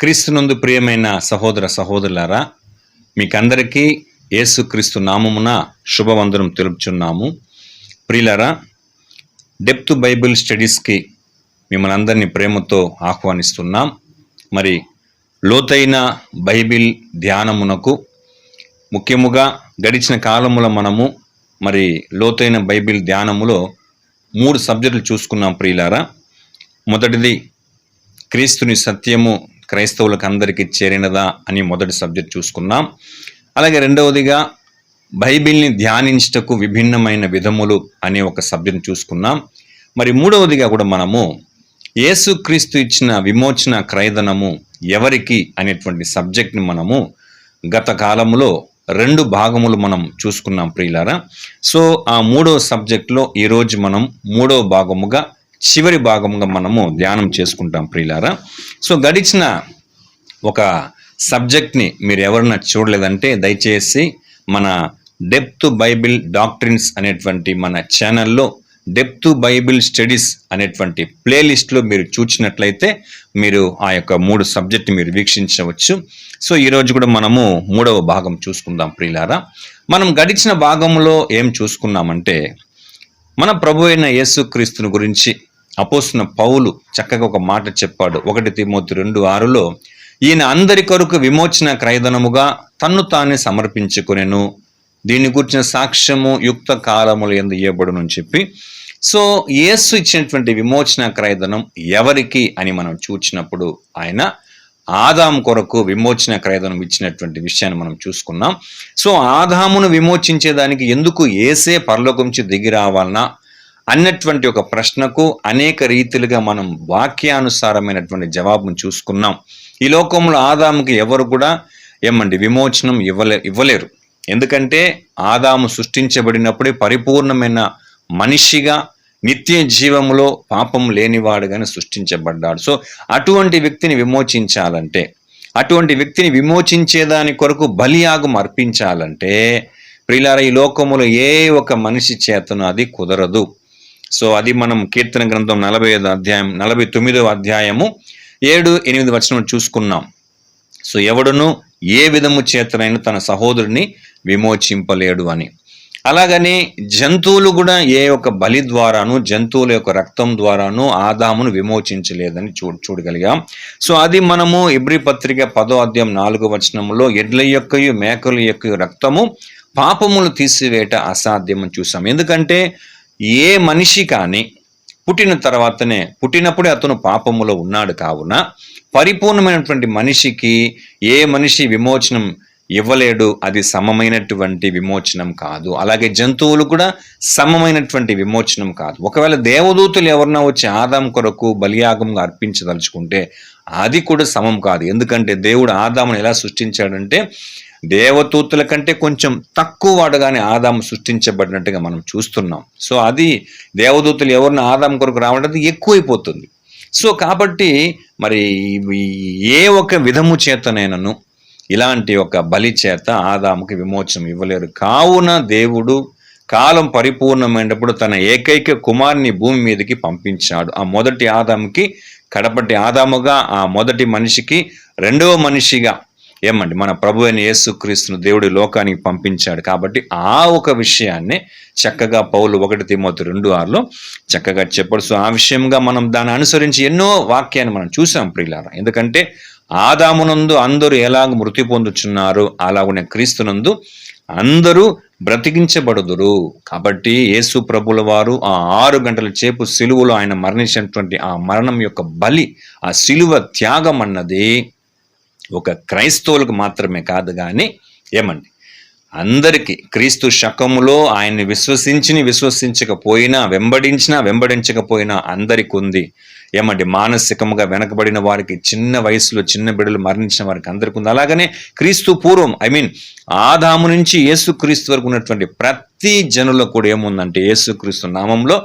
క్రీస్తునందు ప్రియమైన సహోదర సహోదరులారా, మీకందరికీ యేసుక్రీస్తు నామమున శుభవందనం తెలుపుచున్నాము. ప్రియులారా, డెప్త్ బైబిల్ స్టడీస్కి మిమ్మల్ని అందరినీ ప్రేమతో ఆహ్వానిస్తున్నాం. మరి లోతైన బైబిల్ ధ్యానమునకు ముఖ్యముగా గడిచిన కాలములో మనము లోతైన బైబిల్ ధ్యానములో 3 సబ్జెక్టులు చూసుకున్నాం. ప్రియులారా, మొదటిది క్రీస్తుని సత్యము క్రైస్తవులకు అందరికీ చేరినదా అని మొదటి సబ్జెక్ట్ చూసుకున్నాం. అలాగే రెండవదిగా బైబిల్ని ధ్యానించటకు విభిన్నమైన విధములు అనే ఒక సబ్జెక్ట్ చూసుకున్నాం. మరి మూడవదిగా కూడా మనము యేసుక్రీస్తు ఇచ్చిన విమోచన క్రయధనము ఎవరికి అనేటువంటి సబ్జెక్ట్ని మనము గత కాలములో 2 భాగములు మనం చూసుకున్నాం. ప్రియులారా, సో ఆ 3వ సబ్జెక్ట్లో ఈరోజు మనం 3వ భాగముగా చివరి భాగంగా మనము ధ్యానం చేసుకుంటాం. ప్రియులారా, సో గడిచిన ఒక సబ్జెక్ట్ని మీరు ఎవరన్నా చూడలేదంటే దయచేసి మన డెప్త్ బైబిల్ డాక్ట్రిన్స్ అనేటువంటి మన ఛానల్లో డెప్త్ బైబిల్ స్టడీస్ అనేటువంటి ప్లేలిస్ట్లో మీరు చూసినట్లయితే మీరు ఆ యొక్క 3 సబ్జెక్ట్ మీరు వీక్షించవచ్చు. సో ఈరోజు కూడా మనము 3వ భాగం చూసుకుందాం. ప్రియులారా, మనం గడిచిన భాగంలో ఏం చూసుకున్నామంటే మన ప్రభు అయిన యేసుక్రీస్తుని గురించి అపోస్తలుడైన పౌలు చక్కగా ఒక మాట చెప్పాడు. 1 తిమోతి 2:6లో ఈయన అందరి కొరకు విమోచన క్రయధనముగా తన్ను తానే సమర్పించుకొనెను, దీని గురించిన సాక్ష్యము యుక్త కాలములు యందు ఇయ్యబడును అని చెప్పి, సో యేసు ఇచ్చినటువంటి విమోచన క్రయధనం ఎవరికి అని మనం చూచినప్పుడు ఆయన ఆదాము కొరకు విమోచన క్రయధనం ఇచ్చినటువంటి విషయాన్ని మనం చూసుకున్నాం. సో ఆదామును విమోచించేదానికి ఎందుకు యేసే పరలోకం నుంచి దిగి రావాలనా అన్నటువంటి ఒక ప్రశ్నకు అనేక రీతిలుగా మనం వాక్యానుసారమైనటువంటి జవాబును చూసుకున్నాం. ఈ లోకంలో ఆదాముకి ఎవరు కూడా విమోచనం ఇవ్వలేరు. ఎందుకంటే ఆదాము సృష్టించబడినప్పుడే పరిపూర్ణమైన మనిషిగా నిత్య జీవములో పాపం లేనివాడుగానే సృష్టించబడ్డాడు. సో అటువంటి వ్యక్తిని విమోచించాలంటే, అటువంటి వ్యక్తిని విమోచించేదాని కొరకు బలియాగం అర్పించాలంటే ప్రియులారా, ఈ లోకములో ఏ ఒక మనిషి చేతను అది కుదరదు. సో అది మనం కీర్తన గ్రంథం 49వ అధ్యాయము 7-8 వచనం చూసుకున్నాం. సో ఎవడును ఏ విధము చేతనైనా తన సహోదరుని విమోచింపలేడు అని. అలాగని జంతువులు కూడా ఏ ఒక బలి ద్వారాను జంతువుల యొక్క రక్తం ద్వారాను ఆదామును విమోచించలేదని చూడగలిగాం. సో అది మనము ఇబ్రీ పత్రిక 10వ అధ్యాయం 4వ వచనంలో ఎడ్ల యొక్కయు మేకల యొక్క రక్తము పాపములు తీసివేట అసాధ్యం అని చూసాం. ఎందుకంటే ఏ మనిషి కానీ పుట్టినప్పుడే అతను పాపములో ఉన్నాడు. కావున పరిపూర్ణమైనటువంటి మనిషికి ఏ మనిషి విమోచనం ఇవ్వలేడు. అది సమమైనటువంటి విమోచనం కాదు. అలాగే జంతువులు కూడా సమమైనటువంటి విమోచనం కాదు. ఒకవేళ దేవదూతలు ఎవరన్నా వచ్చి ఆదాం కొరకు బలియాగంగా అర్పించదలుచుకుంటే అది కూడా సమం కాదు. ఎందుకంటే దేవుడు ఆదామును ఎలా సృష్టించాడంటే దేవదూతల కంటే కొంచెం తక్కువ వాడుగానే ఆదాము సృష్టించబడినట్టుగా మనం చూస్తున్నాం. సో అది దేవదూతలు ఎవరిని ఆదాం కొరకు రావడం ఎక్కువైపోతుంది. సో కాబట్టి మరి ఏ ఒక విధము చేతనైనను ఇలాంటి ఒక బలి చేత ఆదాముకి విమోచనం ఇవ్వలేరు. కావున దేవుడు కాలం పరిపూర్ణమైనప్పుడు తన ఏకైక కుమారుని భూమి మీదకి పంపించాడు. ఆ మొదటి ఆదాముకి కడపటి ఆదాముగా, ఆ మొదటి మనిషికి 2వ మనిషిగా మన ప్రభు అయిన యేసుక్రీస్తును దేవుడి లోకానికి పంపించాడు. కాబట్టి ఆ ఒక విషయాన్ని చక్కగా పౌలు 1 తిమోతి 2:6లో చక్కగా చెప్పాడు. సో ఆ విషయంగా మనం దాన్ని అనుసరించి ఎన్నో వాక్యాన్ని మనం చూసాం. ప్రియులారా, ఎందుకంటే ఆదామునందు అందరూ ఎలాగ మృతి పొందుచున్నారు అలాగనే క్రీస్తునందు అందరూ బ్రతికించబడుదురు. కాబట్టి యేసు ప్రభుల వారు ఆ 6 గంటల చేపు సిలువలో ఆయన మరణించినటువంటి ఆ మరణం యొక్క బలి, ఆ సిలువ త్యాగం అన్నది ఒక క్రైస్తవులకు మాత్రమే కాదు కానీ అందరికీ క్రీస్తు శకములో ఆయన్ని విశ్వసించకపోయినా వెంబడించకపోయినా అందరికి ఉంది. మానసికముగా వెనకబడిన వారికి, చిన్న వయసులో చిన్న బిడ్డలు మరణించిన వారికి అందరికి ఉంది. అలాగనే క్రీస్తు పూర్వం ఆదాము నుంచి యేసుక్రీస్తు వరకు ఉన్నటువంటి ప్రతి జనులకు కూడా ఏముందంటే యేసుక్రీస్తు నామంలో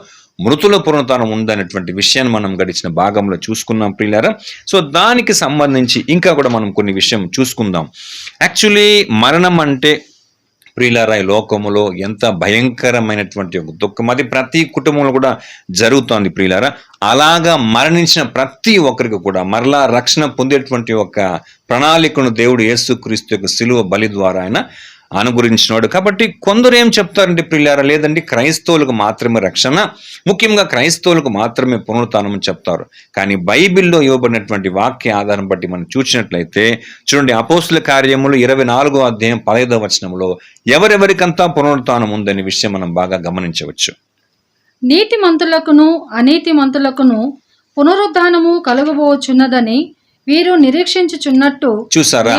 మృతుల పునరుత్థానం ఉందనేటువంటి విషయాన్ని మనం గడిచిన భాగంలో చూసుకున్నాం. ప్రియులారా, సో దానికి సంబంధించి ఇంకా కూడా మనం కొన్ని విషయం చూసుకుందాం. యాక్చువల్లీ మరణం అంటే ప్రియులారా, ఈ లోకములో ఎంత భయంకరమైనటువంటి ఒక దుఃఖం, అది ప్రతి కుటుంబంలో కూడా జరుగుతోంది ప్రియులారా. అలాగా మరణించిన ప్రతి ఒక్కరికి కూడా మరలా రక్షణ పొందేటువంటి ఒక ప్రణాళికను దేవుడు యేసుక్రీస్తు యొక్క శిలువ బలి ద్వారా ఆయన అనుగురించినాడు. కాబట్టి కొందరు ఏం చెప్తారంటే ప్రియులారా, లేదండి క్రైస్తవులకు మాత్రమే రక్షణ, ముఖ్యంగా క్రైస్తవులకు మాత్రమే పునరుత్థానం అని చెప్తారు. కానీ బైబిల్లో ఇవ్వబడినటువంటి వాక్య ఆధారం బట్టి మనం చూసినట్లయితే చూడండి, అపోస్తుల కార్యములు 24వ అధ్యాయం 15వ వచనంలో ఎవరెవరికంతా పునరుత్థానం ఉందనే విషయం మనం బాగా గమనించవచ్చు. నీతిమంతులకును అనీతిమంతులకును పునరుద్ధానము కలుగబోచున్నదని వీరు నిరీక్షించుచున్నట్టు చూసారా,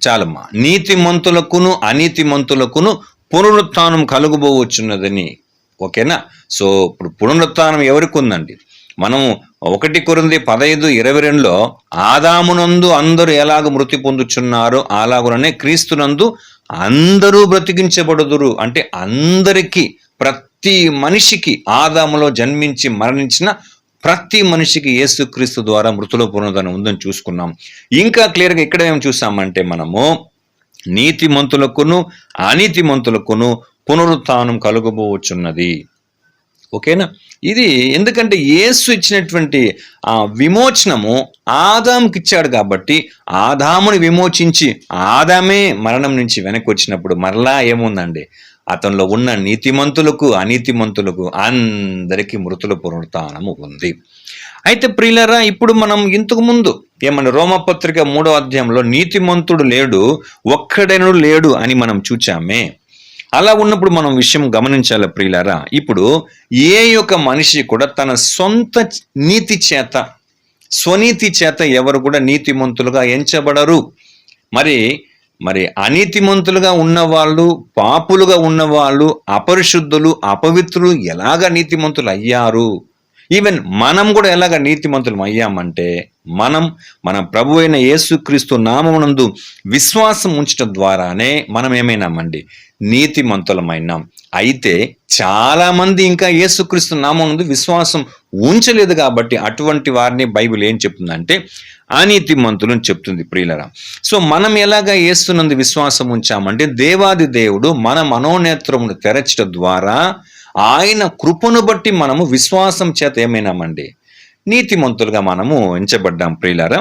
చాలమ్మా, నీతిమంతులకును అనీతిమంతులకును పునరుత్థానం కలుగబోవచ్చున్నదని. ఓకేనా? సో ఇప్పుడు పునరుత్థానం ఎవరికి ఉందండి? మనం 1 కొరింథీ 15:22లో ఆదామునందు అందరూ ఎలాగ మృతి పొందుచున్నారో అలాగుననే క్రీస్తునందు అందరూ బ్రతికించబడుదురు. అంటే అందరికీ, ప్రతి మనిషికి, ఆదాములో జన్మించి మరణించిన ప్రతి మనిషికి యేసుక్రీస్తు ద్వారా మృతుల పునరుద్ధానం ఉందని చూసుకున్నాం. ఇంకా క్లియర్గా ఇక్కడ ఏం చూసామంటే మనము నీతిమంతులకును అనీతిమంతులకును పునరుత్థానం కలుగబోచున్నది. ఓకేనా? ఇది ఎందుకంటే యేసు ఇచ్చినటువంటి ఆ విమోచనము ఆదాముకి ఇచ్చాడు కాబట్టి, ఆదాముని విమోచించి ఆదామే మరణం నుంచి వెనక్కి వచ్చినప్పుడు మరలా ఏముందండి, అతనిలో ఉన్న నీతిమంతులకు అనీతిమంతులకు అందరికీ మృతుల పునరుత్థానము ఉంది. అయితే ప్రియులారా, ఇప్పుడు మనం ఇంతకు ముందు ఏమన్నా రోమపత్రిక 3వ అధ్యాయంలో నీతిమంతుడు లేడు, ఒక్కడైనను లేడు అని మనం చూచామే. అలా ఉన్నప్పుడు మనం విషయం గమనించాలి ప్రియులారా. ఇప్పుడు ఏ యొక్క మనిషి కూడా తన సొంత నీతి చేత, స్వనీతి చేత ఎవరు కూడా నీతిమంతులుగా ఎంచబడరు. మరి అనీతిమంతులుగా ఉన్నవాళ్ళు, పాపులుగా ఉన్నవాళ్ళు, అపరిశుద్ధులు, అపవిత్రులు ఎలాగ నీతిమంతులు అయ్యారు? ఈవెన్ మనం కూడా ఎలాగ నీతిమంతులం అయ్యామంటే మన ప్రభు అయిన యేసుక్రీస్తు నామమునందు విశ్వాసం ఉంచడం ద్వారానే మనం ఏమైనామండి, నీతిమంతులమైనాం. అయితే చాలా మంది ఇంకా యేసుక్రీస్తు నామమునందు విశ్వాసం ఉంచలేదు కాబట్టి అటువంటి వారిని బైబిల్ ఏం చెప్తుందంటే అనీతిమంతులు అని చెప్తుంది ప్రియులరా. సో మనం ఎలాగా యేసునందు విశ్వాసం ఉంచామంటే దేవాది దేవుడు మన మనోనేత్రమును తెరచడం ద్వారా ఆయన కృపను బట్టి మనము విశ్వాసం చేత ఏమైనామండి, నీతిమంతులుగా మనము ఎంచబడ్డాం ప్రియులారా.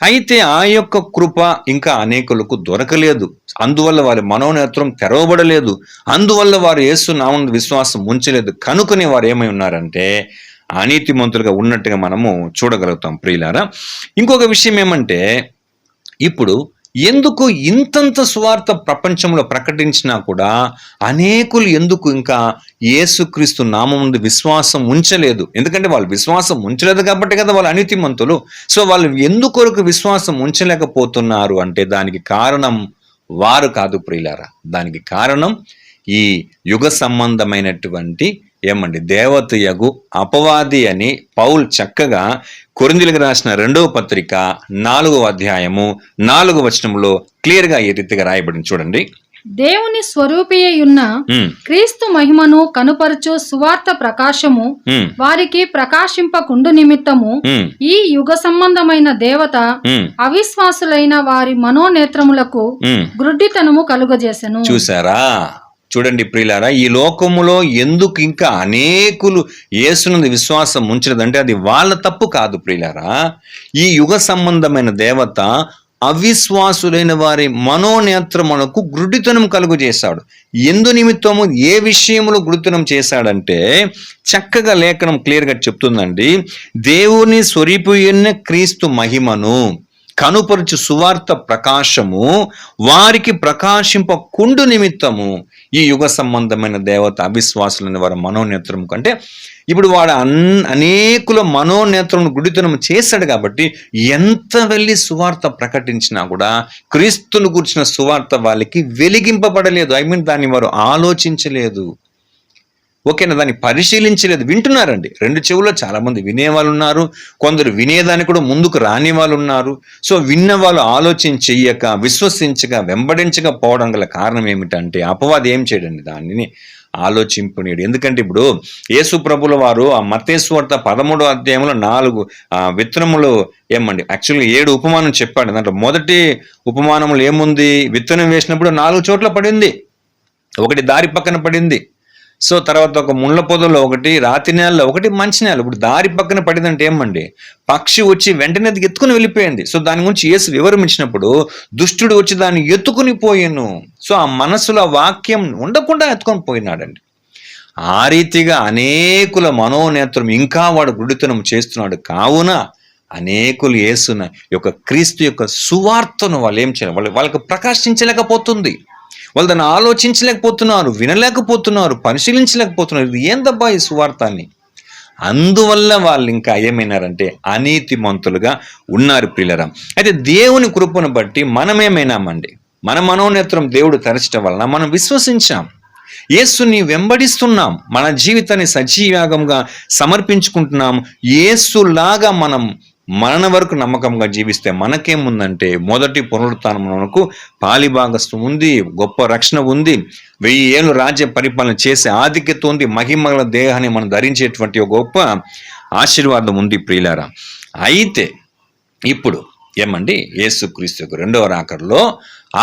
అయితే ఆ యొక్క కృప ఇంకా అనేకులకు దొరకలేదు, అందువల్ల వారి మనోనేత్రం తెరవబడలేదు, అందువల్ల వారు యేసు నామమునందు విశ్వాసం ఉంచలేదు. కనుకనే వారు ఏమై ఉన్నారంటే అనీతిమంతులుగా ఉన్నట్టుగా మనము చూడగలుగుతాం ప్రియులారా. ఇంకొక విషయం ఏమంటే, ఇప్పుడు ఎందుకు ఇంతంత సువార్త ప్రపంచంలో ప్రకటించినా కూడా అనేకులు ఎందుకు ఇంకా యేసుక్రీస్తు నామమునందు విశ్వాసం ఉంచలేదు? ఎందుకంటే వాళ్ళు విశ్వాసం ఉంచలేదు కాబట్టి కదా వాళ్ళు అనీతిమంతులు. సో వాళ్ళు ఎందుకొరకు విశ్వాసం ఉంచలేకపోతున్నారు అంటే దానికి కారణం వారు కాదు ప్రియులారా. దానికి కారణం ఈ యుగ సంబంధమైనటువంటి దేవతయగు అపవాది అని పౌలు చక్కగా కొరింథీయులకు రాసిన 2వ పత్రిక 4వ అధ్యాయము 4వ వచనంలో క్లియర్ గా ఈ రీతిగా రాయబడింది. చూడండి, దేవుని స్వరూపియున్న క్రీస్తు మహిమను కనుపరచు సువార్త ప్రకాశము వారికి ప్రకాశింపకుండు నిమిత్తము ఈ యుగ సంబంధమైన దేవత అవిశ్వాసులైన వారి మనోనేత్రములకు గ్రుడ్డితనము కలుగజేసెను. చూసారా? చూడండి ప్రియులారా, ఈ లోకములో ఎందుకు ఇంకా అనేకులు యేసునందు విశ్వాసం ఉంచలేదంటే అది వాళ్ళ తప్పు కాదు ప్రియులారా. ఈ యుగ సంబంధమైన దేవత అవిశ్వాసులైన వారి మనోనేత్రములకు గుడ్డితనం కలుగు చేశాడు. ఎందు నిమిత్తము, ఏ విషయంలో గుడ్డితనం చేశాడంటే చక్కగా లేఖనం క్లియర్గా చెప్తుందండి. దేవుని స్వరూపియైన క్రీస్తు మహిమను కనుపరుచు సువార్త ప్రకాశము వారికి ప్రకాశింపకుండు నిమిత్తము ఈ యుగ సంబంధమైన దేవత అవిశ్వాసులైన వారి మనోనేత్రము కంటే ఇప్పుడు వాడు అనేకుల మనోనేత్రమును గుడితనం చేశాడు కాబట్టి ఎంత వెళ్ళి సువార్త ప్రకటించినా కూడా క్రీస్తును గురించిన సువార్త వాళ్ళకి వెలిగింపబడలేదు. దాన్ని వారు ఆలోచించలేదు. ఓకేనా? దాన్ని పరిశీలించలేదు. వింటున్నారండి, 2 చెవుల్లో చాలా మంది వినేవాళ్ళు ఉన్నారు, కొందరు వినేదానికి కూడా ముందుకు రాని వాళ్ళు ఉన్నారు. సో విన్న వాళ్ళు ఆలోచన చెయ్యక, విశ్వసించక, వెంబడించక పోవడం గల కారణం ఏమిటంటే అపవాది ఏం చేయడండి, దానిని ఆలోచింపనీయడు. ఎందుకంటే ఇప్పుడు యేసు ప్రభుల వారు ఆ మత్తయి సువార్త 13వ అధ్యాయంలో 4 విత్తనములు యాక్చువల్గా 7 ఉపమానం చెప్పాడు. దాంట్లో మొదటి ఉపమానంలో ఏముంది, విత్తనం వేసినప్పుడు 4 చోట్ల పడింది. ఒకటి దారి పక్కన పడింది. సో తర్వాత ఒక ముళ్ళ పొదలో ఒకటి, రాతి నేలలో ఒకటి, మంచి నేల. ఇప్పుడు దారి పక్కన పడిందంటే ఏమండి, పక్షి వచ్చి వెంటనే అది ఎత్తుకుని వెళ్ళిపోయింది. సో దాని గురించి యేసు వివరించినప్పుడు దుష్టుడు వచ్చి దాన్ని ఎత్తుకుని పోయాను. సో ఆ మనసులో వాక్యం ఉండకుండా ఎత్తుకొని పోయినాడండి. ఆ రీతిగా అనేకుల మనోనేత్రం ఇంకా వాడు గుడితనం చేస్తున్నాడు. కావున అనేకులు యేసున యొక్క క్రీస్తు యొక్క సువార్తను వాళ్ళు ఏం చేయాలి, వాళ్ళకి ప్రకాశించలేకపోతుంది. వాళ్ళు దాన్ని ఆలోచించలేకపోతున్నారు, వినలేకపోతున్నారు, పరిశీలించలేకపోతున్నారు. ఇది ఏందబ్బా ఈ సువార్త అని. అందువల్ల వాళ్ళు ఇంకా ఏమైనారంటే అనీతిమంతులుగా ఉన్నారు ప్రియులరా. అయితే దేవుని కృపను బట్టి మనమేమైనామండి, మన మనోనేత్రం దేవుడు తెరచడం వలన మనం విశ్వసించాం, యేసుని వెంబడిస్తున్నాం, మన జీవితాన్ని సజీవయాగంగా సమర్పించుకుంటున్నాం. యేసులాగా మనం మరణ వరకు నమ్మకంగా జీవిస్తే మనకేముందంటే మొదటి పునరుత్థానమునకు పాలిభాగస్థం ఉంది, గొప్ప రక్షణ ఉంది, 1000 ఏళ్ళు రాజ్య పరిపాలన చేసే ఆధిక్యత ఉంది, మహిమగల దేహాన్ని మనం ధరించేటువంటి ఒక గొప్ప ఆశీర్వాదం ఉంది ప్రియులారా. అయితే ఇప్పుడు ఏమండి, యేసుక్రీస్తు యొక్క రెండవ రాకడలో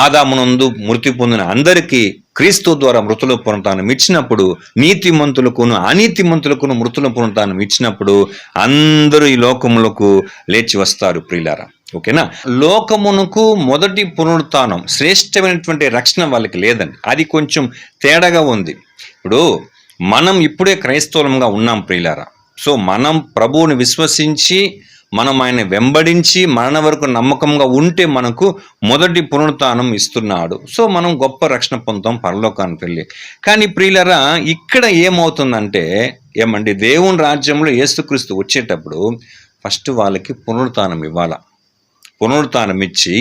ఆదామునందు మృతి పొందిన అందరికీ క్రీస్తు ద్వారా మృతుల పునరుత్థానం ఇచ్చినప్పుడు, నీతిమంతులకును అనీతిమంతులకును మృతుల పునరుత్థానం ఇచ్చినప్పుడు అందరూ ఈ లోకములకు లేచి వస్తారు ప్రియులారా. ఓకేనా. లోకమునకు మొదటి పునరుత్థానం శ్రేష్టమైనటువంటి రక్షణ వాళ్ళకి లేదండి, అది కొంచెం తేడాగా ఉంది. ఇప్పుడు మనం ఇప్పుడే క్రైస్తవులంగా ఉన్నాం ప్రియులారా. సో మనం ప్రభువుని విశ్వసించి మనం ఆయన వెంబడించి మరణ వరకు నమ్మకంగా ఉంటే మనకు మొదటి పునరుత్థానం ఇస్తున్నాడు. సో మనం గొప్ప రక్షణ పొందుతాం పరలోకానికి వెళ్ళి. కానీ ప్రియులరా, ఇక్కడ ఏమవుతుందంటే ఏమండి, దేవుని రాజ్యంలో యేసుక్రీస్తు వచ్చేటప్పుడు ఫస్ట్ వాళ్ళకి పునరుత్థానం ఇవ్వాల. పునరుత్థానం ఇచ్చి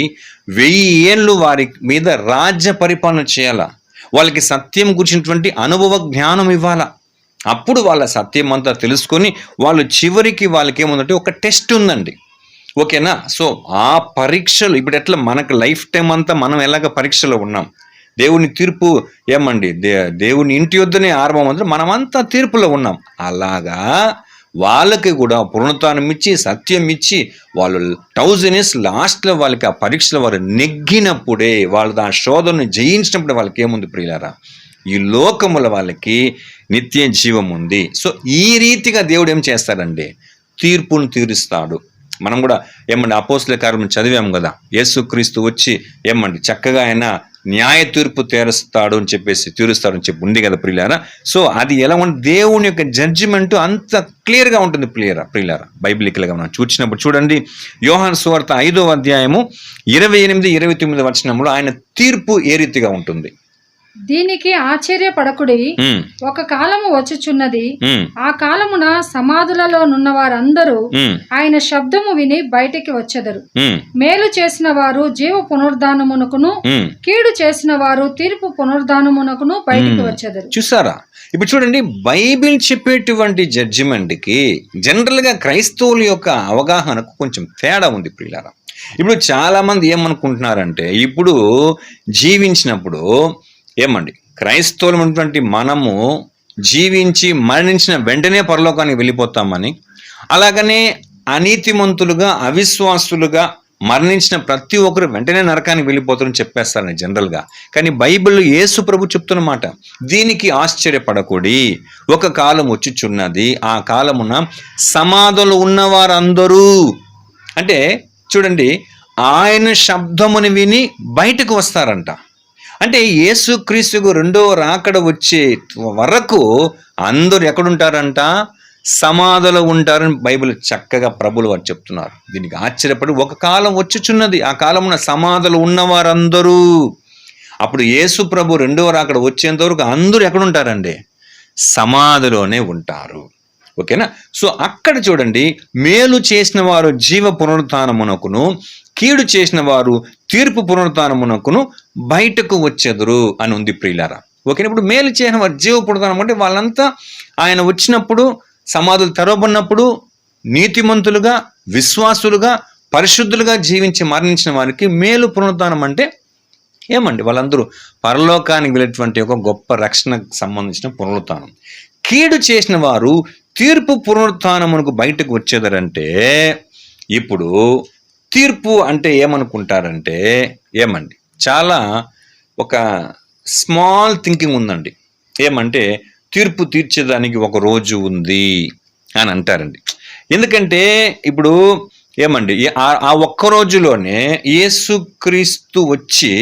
1000 ఏళ్ళు వారి మీద రాజ్య పరిపాలన చేయాల. వాళ్ళకి సత్యం గురించినటువంటి అనుభవ జ్ఞానం ఇవ్వాల. అప్పుడు వాళ్ళ సత్యం అంతా తెలుసుకొని వాళ్ళు చివరికి వాళ్ళకి ఏముందంటే ఒక టెస్ట్ ఉందండి. ఓకేనా. సో ఆ పరీక్షలు ఇప్పుడు ఎట్లా మనకు లైఫ్ టైం అంతా మనం ఎలాగ పరీక్షలో ఉన్నాం, దేవుని తీర్పు ఏమండి, దేవుని ఇంటి యొద్దనే ఆరంభం అంటే మనమంతా తీర్పులో ఉన్నాం. అలాగా వాళ్ళకి కూడా పునరుత్థానం ఇచ్చి సత్యం ఇచ్చి వాళ్ళు 1000 years లాస్ట్లో వాళ్ళకి ఆ పరీక్షలో వారు నెగ్గినప్పుడే, వాళ్ళు ఆ శోధనను జయించినప్పుడే వాళ్ళకి ఏముంది ప్రియులారా, ఈ లోకముల వాళ్ళకి నిత్య జీవం ఉంది. సో ఈ రీతిగా దేవుడు ఏం చేస్తాడండి, తీర్పును తీరుస్తాడు. మనం కూడా ఏమండి అపోస్తల కార్యములు చదివాం కదా, యేసుక్రీస్తు వచ్చి ఏమండి చక్కగా ఆయన న్యాయ తీర్పు తీరుస్తాడు అని తీరుస్తాడు అని చెప్పి ఉంది కదా ప్రియులారా. సో అది ఎలా ఉంటుంది, దేవుని యొక్క జడ్జిమెంట్ అంత క్లియర్గా ఉంటుంది ప్రియులారా. బైబిలికల్గా మనం చూసినప్పుడు చూడండి, యోహాను సువార్త 5వ అధ్యాయము 28, 29 వచనంలో ఆయన తీర్పు ఏ రీతిగా ఉంటుంది. దీనికి ఆశ్చర్యపడకుడి, ఒక కాలము వచ్చుచున్నది, ఆ కాలమున సమాధులలో నున్న వారందరూ ఆయన శబ్దము విని బయటికి వచ్చెదరు. మేలు చేసిన వారు జీవ పునరుద్ధానమునకును, కీడు చేసిన వారు తీర్పు పునరుద్ధానమునకును బయటికి వచ్చెదరు. చూసారా, ఇప్పుడు చూడండి, బైబిల్ చెప్పేటువంటి జడ్జిమెంట్ కి జనరల్ గా క్రైస్తవుల యొక్క అవగాహనకు కొంచెం తేడా ఉంది ప్రియులారా. ఇప్పుడు చాలా మంది ఏమనుకుంటున్నారంటే, ఇప్పుడు జీవించినప్పుడు ఏమండి క్రైస్తవులైనటువంటి మనము జీవించి మరణించిన వెంటనే పరలోకానికి వెళ్ళిపోతామని, అలాగనే అనీతిమంతులుగా అవిశ్వాసులుగా మరణించిన ప్రతి ఒక్కరు వెంటనే నరకానికి వెళ్ళిపోతారని చెప్పేస్తారని జనరల్గా. కానీ బైబిల్లో యేసు ప్రభు చెప్తున్న మాట, దీనికి ఆశ్చర్యపడకూడి, ఒక కాలం వచ్చుచున్నది, ఆ కాలమున సమాధులు ఉన్నవారందరూ, అంటే చూడండి ఆయన శబ్దముని విని బయటకు వస్తారంట. అంటే యేసుక్రీస్తుకు రెండో రాకడ వచ్చే వరకు అందరూ ఎక్కడుంటారంట, సమాధులు ఉంటారని బైబిల్ చక్కగా ప్రభులు వారు చెప్తున్నారు. దీనికి ఆశ్చర్యపడి, ఒక కాలం వచ్చుచున్నది, ఆ కాలమున సమాధులు ఉన్నవారందరూ, అప్పుడు యేసు ప్రభు రెండో రాకడ వచ్చేంత వరకు అందరూ ఎక్కడుంటారండి, సమాధిలోనే ఉంటారు. ఓకేనా. సో అక్కడ చూడండి, మేలు చేసిన వారు జీవ పునరుత్థానమునకును, కీడు చేసిన వారు తీర్పు పునరుత్థానమునకును బయటకు వచ్చెదరు అని ఉంది ప్రియులారా. ఓకే. ఇప్పుడు మేలు చేసిన వారు జీవ పునరుత్థానం అంటే వాళ్ళంతా ఆయన వచ్చినప్పుడు సమాధులు తెరవబడినప్పుడు నీతిమంతులుగా, విశ్వాసులుగా, పరిశుద్ధులుగా జీవించి మరణించిన వారికి మేలు పునరుత్థానం అంటే ఏమండి, వాళ్ళందరూ పరలోకానికి వెళ్ళేటువంటి ఒక గొప్ప రక్షణకు సంబంధించిన పునరుత్థానం. కీడు చేసిన వారు తీర్పు పునరుత్థానమునకు బయటకు వచ్చేదరంటే, ఇప్పుడు తీర్పు అంటే ఏమనుకుంటారంటే ఏమండి, చాలా ఒక స్మాల్ థింకింగ్ ఉందండి. ఏమంటే తీర్పు తీర్చేదానికి ఒక రోజు ఉంది అని అంటారండి. ఎందుకంటే ఇప్పుడు ఏమండి ఆ ఒక్క రోజులోనే యేసుక్రీస్తు వచ్చి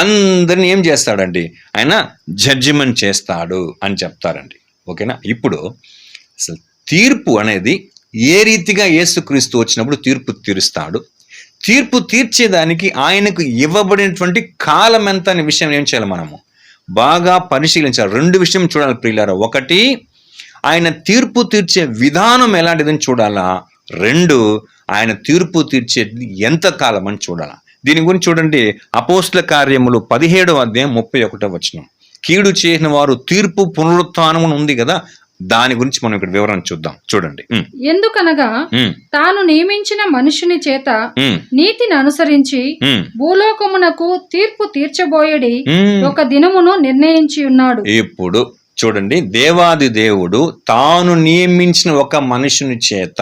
అందరిని ఏం చేస్తాడండి, ఆయన జడ్జిమెంట్ చేస్తాడు అని చెప్తారండి. ఓకేనా? ఇప్పుడు అసలు తీర్పు అనేది ఏ రీతిగా యేసుక్రీస్తు వచ్చినప్పుడు తీర్పు తీరుస్తాడు, తీర్పు తీర్చేదానికి ఆయనకు ఇవ్వబడినటువంటి కాలం ఎంత అనే విషయం ఏం చేయాలి, మనము బాగా పరిశీలించాలి. 2 విషయం చూడాలి ప్రియులారా. ఒకటి, ఆయన తీర్పు తీర్చే విధానం ఎలాంటిదని చూడాలా. 2, ఆయన తీర్పు తీర్చేది ఎంత కాలం అని చూడాలా. దీని గురించి చూడండి, అపోస్తల కార్యములు 17వ అధ్యాయం 31వ వచనం. కీడు చేసిన వారు తీర్పు పునరుత్థానం ఉంది కదా, దాని గురించి మనం ఇక్కడ వివరణ చూద్దాం. చూడండి. ఎందుకనగా తాను నియమించిన మనుషుని చేత నీతిని అనుసరించి భూలోకమునకు తీర్పు తీర్చబోయడి ఒక దినమును నిర్ణయించి ఉన్నాడు. ఇప్పుడు చూడండి, దేవాది దేవుడు తాను నియమించిన ఒక మనుషుని చేత,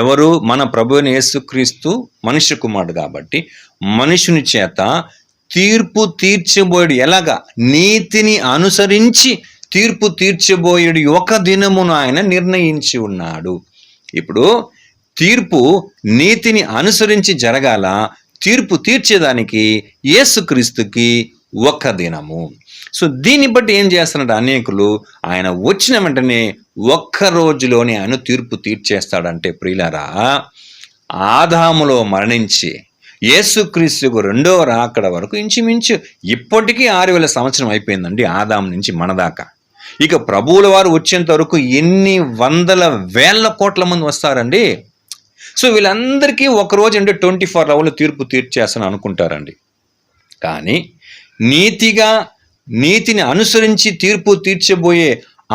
ఎవరు? మన ప్రభువైన యేసుక్రీస్తు మనుష్య కుమారుడు కాబట్టి మనుషుని చేత తీర్పు తీర్చబోయడు. ఎలాగా? నీతిని అనుసరించి తీర్పు తీర్చబోయేడు ఒక దినమును ఆయన నిర్ణయించి ఉన్నాడు. ఇప్పుడు తీర్పు నీతిని అనుసరించి జరగాల, తీర్పు తీర్చేదానికి యేసుక్రీస్తుకి ఒక దినము. సో దీన్ని బట్టి ఏం చేస్తున్నట్టు అనేకులు, ఆయన వచ్చిన వెంటనే ఒక్క రోజులోనే ఆయన తీర్పు తీర్చేస్తాడంటే ప్రియులారా, ఆదాములో మరణించి యేసుక్రీస్తుకు 2వ రాకడ వరకు ఇంచుమించు ఇప్పటికీ 6000 సంవత్సరం అయిపోయిందండి, ఆదాము నుంచి మన దాకా. ఇక ప్రభువుల వారు వచ్చేంత వరకు ఎన్ని వందల వేల కోట్ల మంది వస్తారండి. సో వీళ్ళందరికీ ఒకరోజు అంటే 24 అవర్లు తీర్పు తీర్చేస్తాను అనుకుంటారండి. కానీ నీతిని అనుసరించి తీర్పు తీర్చబోయే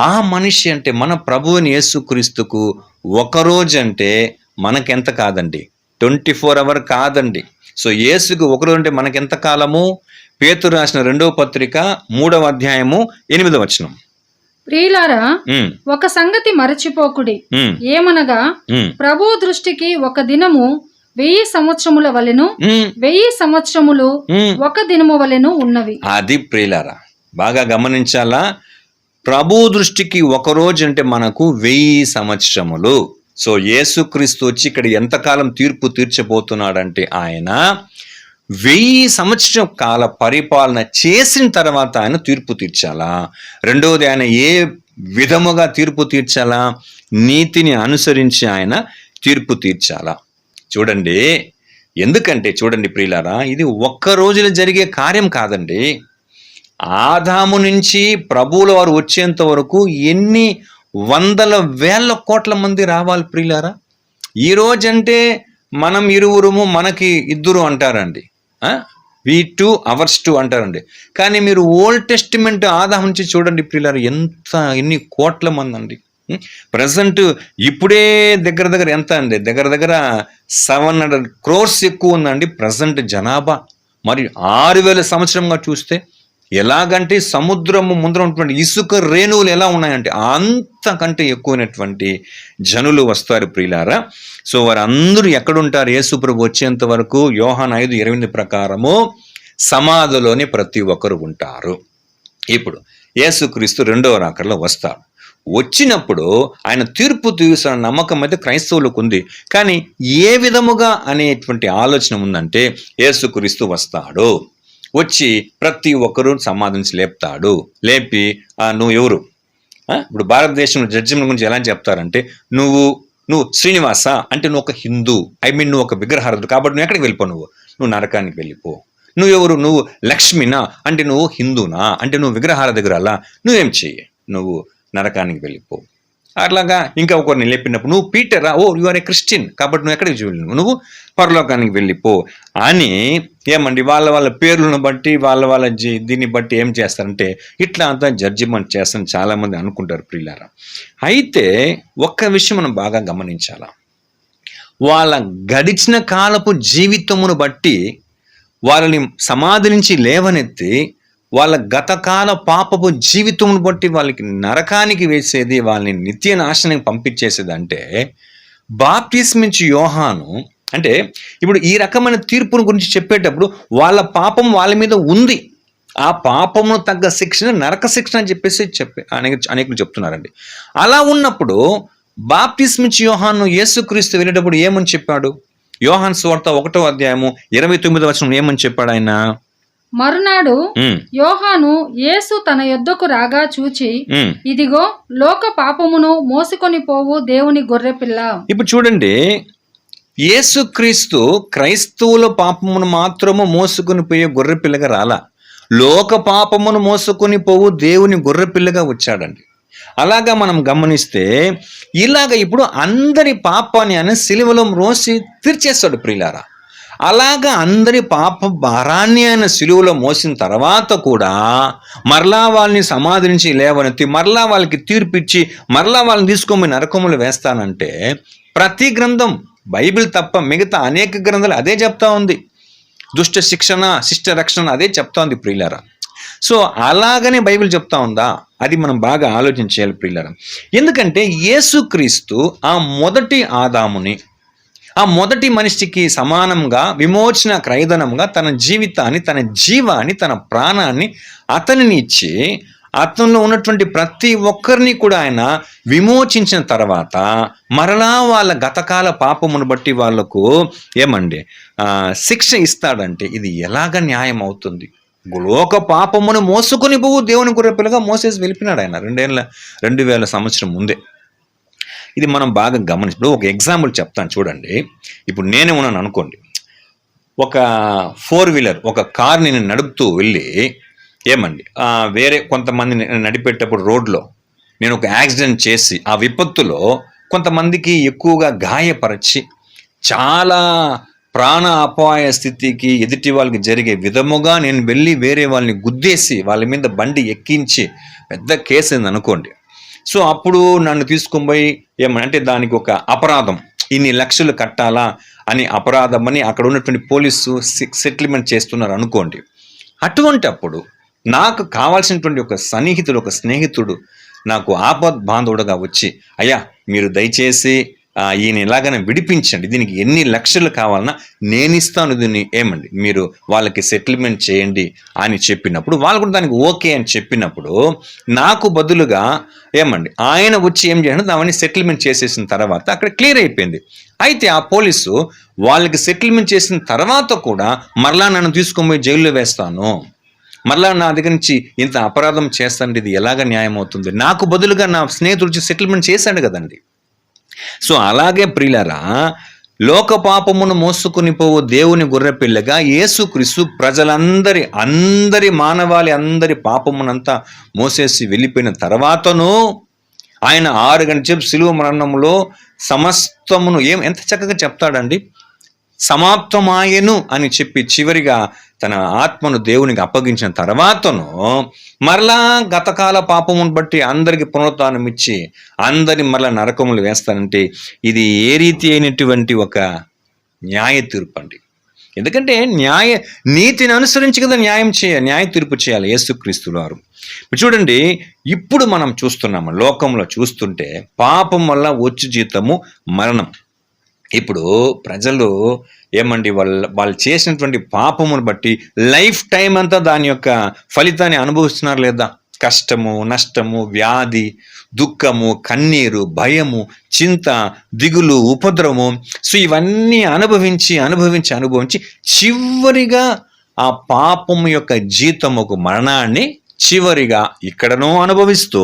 ఆ మనిషి అంటే మన ప్రభువుని యేసుక్రీస్తుకు ఒకరోజు అంటే మనకెంత కాదండి, 24 అవర్ కాదండి. సో యేసుకు ఒకరోజు అంటే మనకెంత కాలము? పేతురు రాసిన 2వ పత్రిక 3వ అధ్యాయము 8వ వచనం. ప్రియులారా, ఒక సంగతి మరచిపోకుడి, ఏమనగా ప్రభు దృష్టికి ఒక దినము 1000 సంవత్సరముల వలెను, 1000 సంవత్సరములు ఒక దినము వలెను ఉన్నవి. అది ప్రియులారా బాగా గమనించాలా. ప్రభు దృష్టికి ఒక రోజు అంటే మనకు 1000 సంవత్సరములు. సో యేసుక్రీస్తు వచ్చి ఇక్కడ ఎంతకాలం తీర్పు తీర్చబోతున్నాడంటే ఆయన 1000 సంవత్సరం కాల పరిపాలన చేసిన తర్వాత ఆయన తీర్పు తీర్చాలా. రెండవది, ఆయన ఏ విధముగా తీర్పు తీర్చాలా? నీతిని అనుసరించి ఆయన తీర్పు తీర్చాలా. చూడండి, ఎందుకంటే చూడండి ప్రియులారా, ఇది ఒక్క రోజులో జరిగే కార్యం కాదండి. ఆదాము నుంచి ప్రభువుల వారు వచ్చేంత వరకు ఎన్ని వందల వేల కోట్ల మంది రావాలి ప్రియులారా. ఈ రోజంటే మనం ఇరువురుము, మనకి 2 అంటారండి, we 2 ours 2 అంటారండి. కానీ మీరు ఓల్డ్ టెస్టిమెంట్ ఆదాము నుంచి చూడండి ప్రియులారా, ఎన్ని కోట్ల మంది అండి. ప్రజెంట్ ఇప్పుడే దగ్గర ఎంత అండి, దగ్గర 700 crores ఎక్కువ ఉందండి ప్రజెంట్ జనాభా. మరి 6000 సంవత్సరంగా చూస్తే ఎలాగంటే సముద్రము ముందర ఉన్నటువంటి ఇసుక రేణువులు ఎలా ఉన్నాయంటే అంతకంటే ఎక్కువైనటువంటి జనులు వస్తారు ప్రియులారా. సో వారందరూ ఎక్కడుంటారు? యేసుప్రభు వచ్చేంత వరకు యోహాను 5:28 ప్రకారము సమాధిలోనే ప్రతి ఒక్కరు ఉంటారు. ఇప్పుడు యేసుక్రీస్తు 2వ రాకడలో వస్తాడు. వచ్చినప్పుడు ఆయన తీర్పు తీర్చిన నమ్మకం అయితే క్రైస్తవులకు ఉంది. కానీ ఏ విధముగా అనేటువంటి ఆలోచన ఉందంటే, యేసుక్రీస్తు వస్తాడు, వచ్చి ప్రతి ఒక్కరూ సమాధించి లేపుతాడు. లేపి నువ్వు ఎవరు? ఇప్పుడు భారతదేశంలో జడ్జిమెంట్ గురించి ఎలా చెప్తారంటే, నువ్వు శ్రీనివాస అంటే నువ్వు ఒక హిందూ, నువ్వు ఒక విగ్రహారాధుడు కాబట్టి నువ్వు ఎక్కడికి వెళ్ళిపో, నువ్వు నరకానికి వెళ్ళిపో. నువ్వెవరు? నువ్వు లక్ష్మినా అంటే నువ్వు హిందూనా అంటే నువ్వు విగ్రహారాధకురాలా, నువ్వేం చెయ్యి, నువ్వు నరకానికి వెళ్ళిపో. అట్లాగా ఇంకా ఒకరిని లేపినప్పుడు నువ్వు పీటరా, యు ఆర్ ఏ క్రిస్టియన్ కాబట్టి నువ్వు ఎక్కడికి వెళ్ళి నువ్వు పరలోకానికి వెళ్ళిపో అని ఏమండి వాళ్ళ పేర్లను బట్టి వాళ్ళ దీన్ని బట్టి ఏం చేస్తారంటే ఇట్లా అంతా జడ్జిమెంట్ చేస్తారని చాలామంది అనుకుంటారు ప్రియులారా. అయితే ఒక్క విషయం మనం బాగా గమనించాలా. వాళ్ళ గడిచిన కాలపు జీవితమును బట్టి వాళ్ళని సమాధి నుంచి లేవనెత్తి వాళ్ళ గతకాల పాపపు జీవితమును బట్టి వాళ్ళకి నరకానికి వేసేది, వాళ్ళని నిత్య నాశనానికి పంపించేసేది అంటే బాప్తిస్మిచ్చి యోహాను అంటే ఇప్పుడు ఈ రకమైన తీర్పును గురించి చెప్పేటప్పుడు వాళ్ళ పాపం వాళ్ళ మీద ఉంది, ఆ పాపమును తగ్గ శిక్షణ నరక శిక్షణ అని చెప్పేసి అనేకులు చెప్తున్నారండి. అలా ఉన్నప్పుడు బాప్తిస్మిచ్చి యోహాను యేసుక్రీస్తు వెళ్ళేటప్పుడు ఏమని చెప్పాడు? యోహాను సువార్త 1వ అధ్యాయము 29వ వచనం ఏమని చెప్పాడు ఆయన? మరునాడు యోహాను యేసు తన యొద్దకు రాగా చూచి, ఇదిగో లోక పాపమును మోసుకొని పోవు దేవుని గొర్రెపిల్ల. ఇప్పుడు చూడండి, యేసుక్రీస్తు క్రైస్తవుల పాపమును మాత్రము మోసుకొని పోయే గొర్రెపిల్లగా రాలా, లోక పాపమును మోసుకొని పోవు దేవుని గొర్రెపిల్లగా వచ్చాడండి. అలాగా మనం గమనిస్తే ఇలాగ ఇప్పుడు అందరి పాపాన్ని ఆయన సిలువలో రోసి తీర్చేస్తాడు ప్రియులారా. అలాగా అందరి పాప భారాన్ని ఆయన సిలువలో మోసిన తర్వాత కూడా మరలా వాళ్ళని సమాధి నుంచి లేవనెత్తి మరలా వాళ్ళకి తీర్పిచ్చి మరలా వాళ్ళని తీసుకొని నరకములు వేస్తానంటే ప్రతి గ్రంథం, బైబిల్ తప్ప మిగతా అనేక గ్రంథాలు అదే చెప్తా ఉంది. దుష్ట శిక్షణ, శిష్ట రక్షణ అదే చెప్తా ఉంది ప్రియులారా. సో అలాగనే బైబిల్ చెప్తా ఉందా? అది మనం బాగా ఆలోచించాలి ప్రియులారా. ఎందుకంటే యేసుక్రీస్తు ఆ మొదటి ఆదాముని, ఆ మొదటి మనిషికి సమానంగా విమోచన క్రయధనంగా తన జీవితాన్ని, తన జీవాన్ని, తన ప్రాణాన్ని అతనిని ఇచ్చి అతనిలో ఉన్నటువంటి ప్రతి ఒక్కరిని కూడా ఆయన విమోచించిన తర్వాత మరలా వాళ్ళ గతకాల పాపమును బట్టి వాళ్లకు శిక్ష ఇస్తాడంటే ఇది ఎలాగ న్యాయం అవుతుంది? లోక పాపమును మోసుకొని పోవు దేవుని గొర్రెపిల్లగా మోసేసి వెళ్ళిపోయినాడు ఆయన 2000 సంవత్సరం ముందే. ఇది మనం బాగా గమనించు. ఒక ఎగ్జాంపుల్ చెప్తాను చూడండి. ఇప్పుడు నేనే ఉన్నాను అనుకోండి, ఒక 4 వీలర్ ఒక కార్ని నేను నడుపుతూ వెళ్ళి వేరే కొంతమంది నడిపేటప్పుడు రోడ్లో నేను ఒక యాక్సిడెంట్ చేసి ఆ విపత్తులో కొంతమందికి ఎక్కువగా గాయపరచి చాలా ప్రాణ అపాయ స్థితికి ఎదుటి వాళ్ళకి జరిగే విధముగా నేను వెళ్ళి వేరే వాళ్ళని గుద్దేసి వాళ్ళ మీద బండి ఎక్కించి పెద్ద కేసు అయింది అనుకోండి. సో అప్పుడు నన్ను తీసుకొని పోయి అంటే దానికి ఒక అపరాధం, ఇన్ని లక్షలు కట్టాలా అని అపరాధం అని అక్కడ ఉన్నటువంటి పోలీసు సెటిల్మెంట్ చేస్తున్నారు అనుకోండి. అటువంటి అప్పుడు నాకు కావాల్సినటువంటి ఒక సన్నిహితుడు, ఒక స్నేహితుడు నాకు ఆపద్ బాంధవుడుగా వచ్చి, అయ్యా మీరు దయచేసి ఈయన ఎలాగైనా విడిపించండి, దీనికి ఎన్ని లక్షలు కావాలన్నా నేను ఇస్తాను, దీన్ని మీరు వాళ్ళకి సెటిల్మెంట్ చేయండి అని చెప్పినప్పుడు వాళ్ళు కూడా దానికి ఓకే అని చెప్పినప్పుడు నాకు బదులుగా ఆయన వచ్చి ఏం చేయండి అవన్నీ సెటిల్మెంట్ చేసేసిన తర్వాత అక్కడ క్లియర్ అయిపోయింది. అయితే ఆ పోలీసు వాళ్ళకి సెటిల్మెంట్ చేసిన తర్వాత కూడా మరలా నన్ను తీసుకొని పోయి జైల్లో వేస్తాను, మరలా నా దగ్గర నుంచి ఇంత అపరాధం చేస్తానంటే ఇది ఎలాగ న్యాయం అవుతుంది? నాకు బదులుగా నా స్నేహితుడు సెటిల్మెంట్ చేశాడు కదండి. సో అలాగే ప్రియులారా, లోక పాపమును మోసుకుని పోవు దేవుని గొర్రెపిల్లగా యేసుక్రీస్తు అందరి మానవాళి అందరి పాపమునంతా మోసేసి వెళ్ళిపోయిన తర్వాతను ఆయన 6 గంటల సిలువ మరణంలో సమస్తమును ఎంత చక్కగా చెప్తాడండి, సమాప్తమాయెను అని చెప్పి చివరిగా తన ఆత్మను దేవునికి అప్పగించిన తర్వాతను మరలా గతకాల పాపమును బట్టి అందరికి పునరుత్థానం ఇచ్చి అందరిని మరలా నరకములు వేస్తానంటే ఇది ఏ రీతి అయినటువంటి ఒక న్యాయ తీర్పు అండి. ఎందుకంటే నీతిని అనుసరించి కదా న్యాయ తీర్పు చేయాలి యేసుక్రీస్తు వారు. చూడండి, ఇప్పుడు మనం చూస్తున్నాము లోకంలో చూస్తుంటే పాపం వల్ల వచ్చు జీతము మరణం. ఇప్పుడు ప్రజలు వాళ్ళు చేసినటువంటి పాపమును బట్టి లైఫ్ టైం అంతా దాని యొక్క ఫలితాన్ని అనుభవిస్తున్నారు లేదా? కష్టము, నష్టము, వ్యాధి, దుఃఖము, కన్నీరు, భయము, చింత, దిగులు, ఉపద్రవము, సో ఇవన్నీ అనుభవించి చివరిగా ఆ పాపము యొక్క జీతముకు మరణాన్ని చివరిగా ఇక్కడనో అనుభవిస్తూ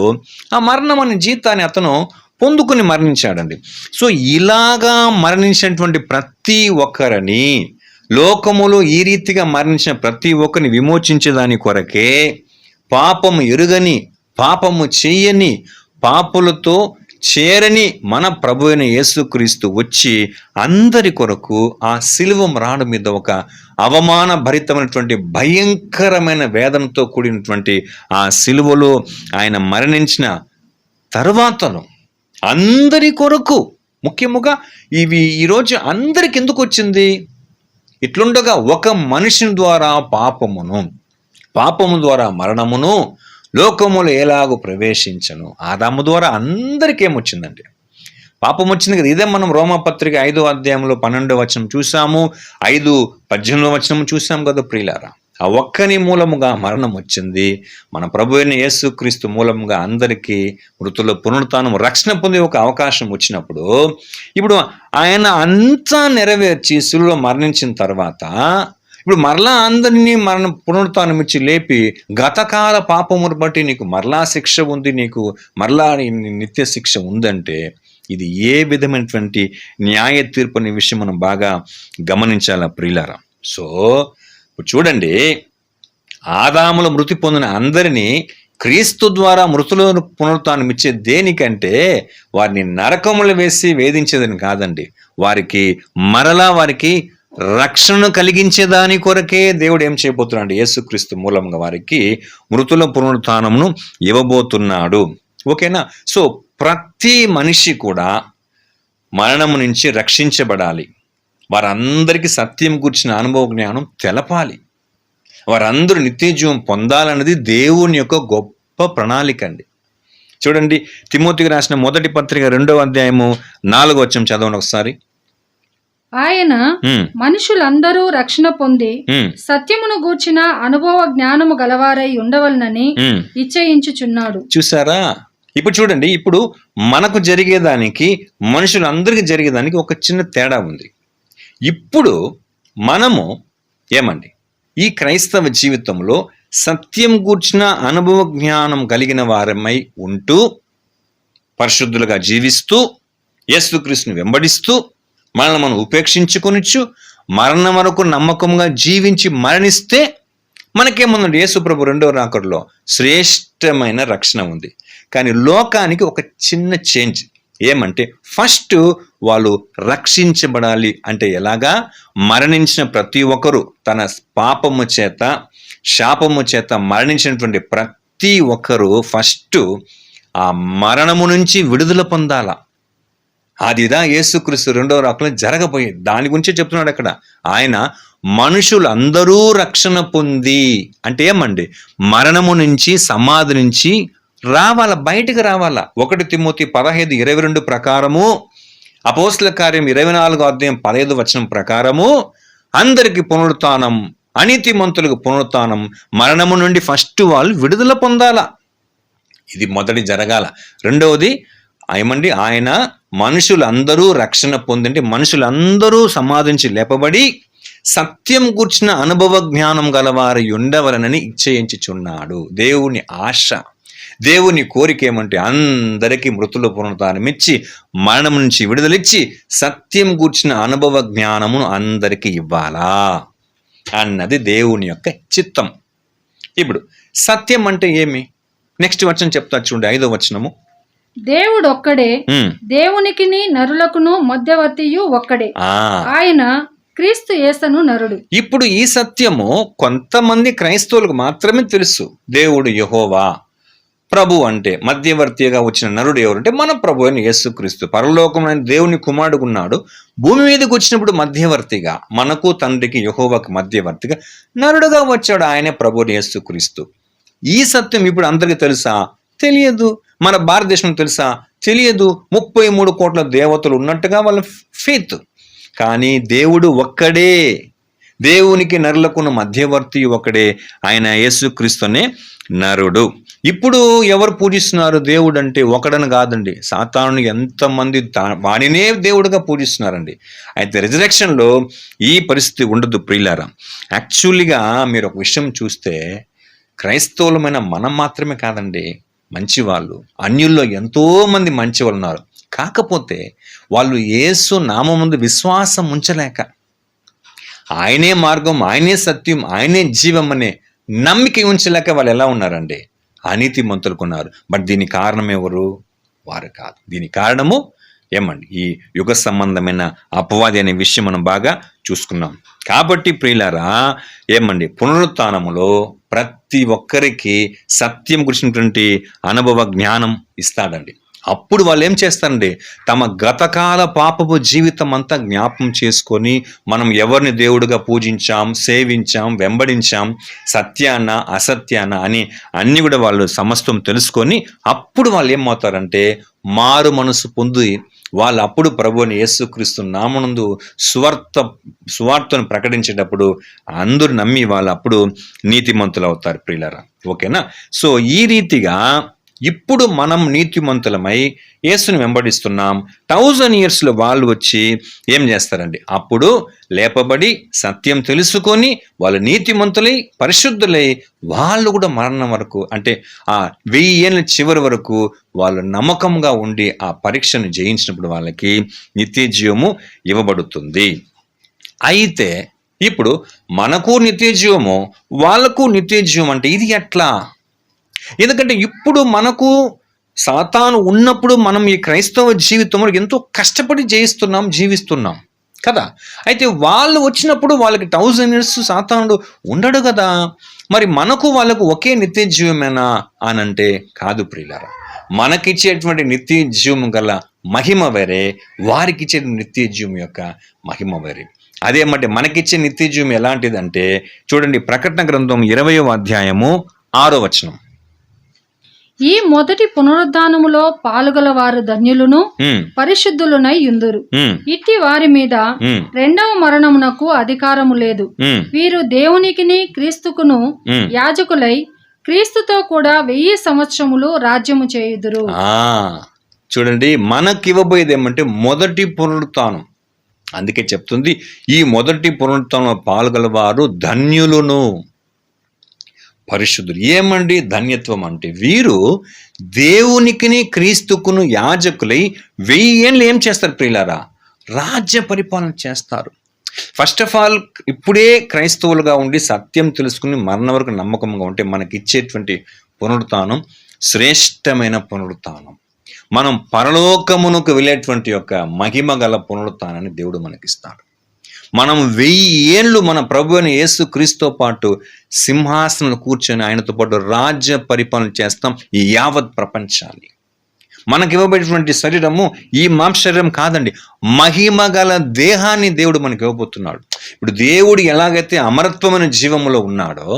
ఆ మరణం అనే జీతాన్ని అతను పొందుకుని మరణించాడండి. సో ఇలాగా మరణించినటువంటి ప్రతి ఒక్కరిని, లోకములో ఈ రీతిగా మరణించిన ప్రతి ఒక్కరిని విమోచించేదాని కొరకే పాపము ఎరుగని, పాపము చెయ్యని, పాపులతో చేరని మన ప్రభు అయిన యేసుక్రీస్తు వచ్చి అందరి కొరకు ఆ సిలువ రాడు మీద ఒక అవమాన భరితమైనటువంటి భయంకరమైన వేదనతో కూడినటువంటి ఆ సిలువలో ఆయన మరణించిన తర్వాతను అందరి కొరకు, ముఖ్యముగా ఈరోజు అందరికి ఎందుకు వచ్చింది? ఇట్లుండగా ఒక మనిషిని ద్వారా పాపము ద్వారా మరణమును లోకములు ఎలాగో ప్రవేశించను. ఆదాము ద్వారా అందరికీ ఏమొచ్చిందండి? పాపం వచ్చింది కదా. ఇదే మనం రోమాపత్రిక 5వ అధ్యాయంలో 12వ వచనం చూసాము, 5:18 చూసాం కదా ప్రియులారా. ఆ ఒక్కని మూలముగా మరణం వచ్చింది. మన ప్రభు అయిన యేసుక్రీస్తు మూలముగా అందరికీ మృతుల పునరుత్థానం రక్షణ పొందే ఒక అవకాశం వచ్చినప్పుడు, ఇప్పుడు ఆయన అంతా నెరవేర్చి శిలువలో మరణించిన తర్వాత ఇప్పుడు మరలా అందరినీ పునరుత్థానం ఇచ్చి లేపి గతకాల పాపమును బట్టి నీకు మరలా శిక్ష ఉంది, నీకు మరలా నిత్య శిక్ష ఉందంటే ఇది ఏ విధమైనటువంటి న్యాయ తీర్పు అనే విషయం మనం బాగా గమనించాల ప్రియులారా. సో ఇప్పుడు చూడండి, ఆదాములో మృతి పొందిన అందరినీ క్రీస్తు ద్వారా మృతులను పునరుత్థానం ఇచ్చే దేనికంటే వారిని నరకములు వేసి వేధించేదని కాదండి, వారికి రక్షణ కలిగించేదాని కొరకే దేవుడు ఏం చేయబోతున్నాడు, యేసుక్రీస్తు మూలంగా వారికి మృతుల పునరుత్థానమును ఇవ్వబోతున్నాడు. ఓకేనా? సో ప్రతి మనిషి కూడా మరణము నుంచి రక్షించబడాలి. వారందరికీ సత్యం గురించిన అనుభవ జ్ఞానం తెలపాలి. వారందరూ నిత్య జీవం పొందాలన్నది దేవుని యొక్క గొప్ప ప్రణాళిక అండి. చూడండి, తిమోతికి రాసిన మొదటి పత్రిక 2వ అధ్యాయము 4వ వచనం చదవండి ఒకసారి. ఆయన మనుషులందరూ రక్షణ పొంది సత్యమును గూర్చిన అనుభవ జ్ఞానము గలవారై ఉండవలనని నిశ్చయించుచున్నాడు. చూసారా? ఇప్పుడు చూడండి, ఇప్పుడు మనకు జరిగేదానికి మనుషులందరికీ జరిగేదానికి ఒక చిన్న తేడా ఉంది. ఇప్పుడు మనము ఏమండి ఈ క్రైస్తవ జీవితంలో సత్యం గూర్చిన అనుభవ జ్ఞానం కలిగిన వారమై ఉంటూ పరిశుద్ధులుగా జీవిస్తూ యేసుక్రీస్తుని వెంబడిస్తూ మనల్ని మనం ఉపేక్షించుకొనిచ్చు మరణం వరకు నమ్మకంగా జీవించి మరణిస్తే మనకేముందండి, యేసుప్రభు 2వ రాకడలో శ్రేష్టమైన రక్షణ ఉంది. కానీ లోకానికి ఒక చిన్న చేంజ్ ఏమంటే, ఫస్ట్ వాళ్ళు రక్షించబడాలి అంటే ఎలాగా? మరణించిన ప్రతి ఒక్కరు తన పాపము చేత శాపము చేత మరణించినటువంటి ప్రతి ఒక్కరు ఫస్ట్ ఆ మరణము నుంచి విడుదల పొందాల. అదిదా యేసుక్రీస్తు 2వ రాకడలో జరగబోయేది. దాని గురించే చెప్తున్నాడు అక్కడ. ఆయన మనుషులందరూ రక్షణ పొంది అంటే ఏమండి, మరణము నుంచి సమాధి నుంచి రావాలా, బయటకు రావాలా. 1 తిమోతి 15:22 ప్రకారము, అపోస్తల కార్యం 24వ అధ్యాయం 15వ వచనం ప్రకారము అందరికి పునరుత్థానం, అనీతిమంతులకు పునరుత్థానం, మరణము నుండి ఫస్ట్ వాళ్ళు విడుదల పొందాలా. ఇది మొదటి జరగాల. రెండవది ఏమండి, ఆయన మనుషులందరూ రక్షణ పొందండి, మనుషులందరూ సమాధించి లేపబడి సత్యం కూర్చిన అనుభవ జ్ఞానం గలవారి ఉండవలనని ఇచ్చయించుచున్నాడు. దేవుని ఆశ, దేవుని కోరిక ఏమంటే అందరికీ మృతుల పునరుత్థానం ఇచ్చి మరణం నుంచి విడుదలిచ్చి సత్యం కూర్చిన అనుభవ జ్ఞానమును అందరికీ ఇవ్వాలా అన్నది దేవుని యొక్క చిత్తం. ఇప్పుడు సత్యం అంటే ఏమి? నెక్స్ట్ వచనం చెప్తా చూడండి, 5వ వచనము. దేవుడు ఒక్కడే, దేవునికిని నరులకును మధ్యవర్తియు ఒక్కడే, ఆయన క్రీస్తు యేసును నరుడు. ఇప్పుడు ఈ సత్యము కొంతమంది క్రైస్తవులకు మాత్రమే తెలుసు. దేవుడు యెహోవా, ప్రభు అంటే మధ్యవర్తిగా వచ్చిన నరుడు ఎవరంటే మన ప్రభు అయిన యేసుక్రీస్తు. పరలోకమైన దేవుని కుమారుడు ఉన్నాడు, భూమి మీదకి వచ్చినప్పుడు మధ్యవర్తిగా మనకు తండ్రికి యెహోవాకు మధ్యవర్తిగా నరుడుగా వచ్చాడు. ఆయనే ప్రభు యేసుక్రీస్తు. ఈ సత్యం ఇప్పుడు అందరికీ తెలుసా? తెలియదు. మన భారతదేశంలో తెలుసా? తెలియదు. 33 కోట్ల దేవతలు ఉన్నట్టుగా వాళ్ళ ఫెయిత్. కానీ దేవుడు ఒక్కడే, దేవునికి నరులకున్న మధ్యవర్తి ఒకడే, ఆయన యేసుక్రీస్తునే నరుడు. ఇప్పుడు ఎవరు పూజిస్తున్నారు దేవుడు అంటే? ఒకడని కాదండి, సాతాను ఎంతమంది వాడినే దేవుడుగా పూజిస్తున్నారండి. అయితే రిజరెక్షన్లో ఈ పరిస్థితి ఉండదు ప్రియులారా. యాక్చువల్గా మీరు ఒక విషయం చూస్తే, క్రైస్తవులమైన మనం మాత్రమే కాదండి మంచివాళ్ళు, అన్యుల్లో ఎంతో మంది మంచివాళ్ళు ఉన్నారు. కాకపోతే వాళ్ళు యేసు నామముందు విశ్వాసం ఉంచలేక, ఆయనే మార్గం, ఆయనే సత్యం, ఆయనే జీవం అనే నమ్మిక ఉంచలేక వాళ్ళు ఎలా ఉన్నారండి? అనీతిమంతులుకున్నారు. బట్ దీని కారణం ఎవరు? వారు కాదు. దీని కారణము ఏమండి? ఈ యుగ సంబంధమైన అపవాది అనే విషయం మనం బాగా చూసుకున్నాం. కాబట్టి ప్రియులారా ఏమండి, పునరుత్థానములో ప్రతి ఒక్కరికి సత్యం గురించినటువంటి అనుభవ జ్ఞానం ఇస్తాడండి. అప్పుడు వాళ్ళు ఏం చేస్తారండి? తమ గతకాల పాపపు జీవితం అంతా జ్ఞాపం చేసుకొని, మనం ఎవరిని దేవుడిగా పూజించాం, సేవించాం, వెంబడించాం, సత్యాన్న అసత్యాన్న అని అన్ని కూడా వాళ్ళు సమస్తం తెలుసుకొని అప్పుడు వాళ్ళు ఏమవుతారంటే మారు మనసు పొంది వాళ్ళు అప్పుడు ప్రభువుని యేసుక్రీస్తు నామమునందు సువార్తను ప్రకటించేటప్పుడు అందరూ నమ్మి వాళ్ళు అప్పుడు నీతిమంతులు అవుతారు ప్రియులారా. ఓకేనా? సో ఈ రీతిగా ఇప్పుడు మనం నీతిమంతులమై యేసుని వెంబడిస్తున్నాం. 1000 years వాళ్ళు వచ్చి ఏం చేస్తారండి? అప్పుడు లేపబడి సత్యం తెలుసుకొని వాళ్ళు నీతిమంతులై పరిశుద్ధులై వాళ్ళు కూడా మరణం వరకు, అంటే ఆ 1000 ఏళ్ళ చివరి వరకు వాళ్ళు నమ్మకంగా ఉండి ఆ పరీక్షను జయించినప్పుడు వాళ్ళకి నిత్య జీవము ఇవ్వబడుతుంది. అయితే ఇప్పుడు మనకు నిత్య జీవము, వాళ్ళకు నిత్య జీవం అంటే ఇది ఎట్లా? ఎందుకంటే ఇప్పుడు మనకు సాతాను ఉన్నప్పుడు మనం ఈ క్రైస్తవ జీవితంలో ఎంతో కష్టపడి జీవిస్తున్నాం కదా. అయితే వాళ్ళు వచ్చినప్పుడు వాళ్ళకి 1000 years సాతానుడు ఉండడు కదా. మరి మనకు వాళ్ళకు ఒకే నిత్య జీవమేనా అని అంటే కాదు ప్రియులారా. మనకిచ్చేటువంటి నిత్య జీవం గల మహిమ వేరే, వారికిచ్చే నిత్య జీవం యొక్క మహిమ వేరే. అదేమంటే మనకిచ్చే నిత్య జీవం ఎలాంటిదంటే చూడండి, ప్రకటన గ్రంథం 20వ అధ్యాయము 6వ వచనం. ఈ మొదటి పునరుద్ధానములో పాలుగల వారు ధన్యులను పరిశుద్ధులునై యుందురు. ఇట్టి వారి మీద రెండవ మరణమునకు అధికారము లేదు. వీరు దేవునికిని క్రీస్తుకును యాజకులై క్రీస్తుతో కూడా 1000 సంవత్సరములు రాజ్యము చేయుదురు. చూడండి, మనకి ఇవ్వబోయేది ఏమంటే మొదటి పునరుత్థానం. అందుకే చెప్తుంది, ఈ మొదటి పునరుత్థానంలో పాల్గొల వారు ధన్యులను పరిశుద్ధులు. ఏమండి ధన్యత్వం అంటే? వీరు దేవునికిని క్రీస్తుకును యాజకులై 1000 ఏళ్ళు ఏం చేస్తారు ప్రియులారా? రాజ్య పరిపాలన చేస్తారు. ఫస్ట్ ఆఫ్ ఆల్ ఇప్పుడే క్రైస్తవులుగా ఉండి సత్యం తెలుసుకుని మరణం వరకు నమ్మకంగా ఉంటే మనకి ఇచ్చేటువంటి పునరుత్థానం శ్రేష్టమైన పునరుత్థానం. మనం పరలోకమునకు వెళ్ళేటువంటి యొక్క మహిమ గల పునరుత్థానాన్ని దేవుడు మనకిస్తాడు. మనం 1000 ఏళ్ళు మన ప్రభు అయిన యేసు క్రీస్తుతో పాటు సింహాసనంలో కూర్చొని ఆయనతో పాటు రాజ్య పరిపాలన చేస్తాం ఈ యావత్ ప్రపంచాన్ని. మనకి ఇవ్వబడినటువంటి శరీరము ఈ మాంస శరీరం కాదండి, మహిమ గల దేహాన్ని దేవుడు మనకి ఇవ్వబోతున్నాడు. ఇప్పుడు దేవుడు ఎలాగైతే అమరత్వమైన జీవములో ఉన్నాడో,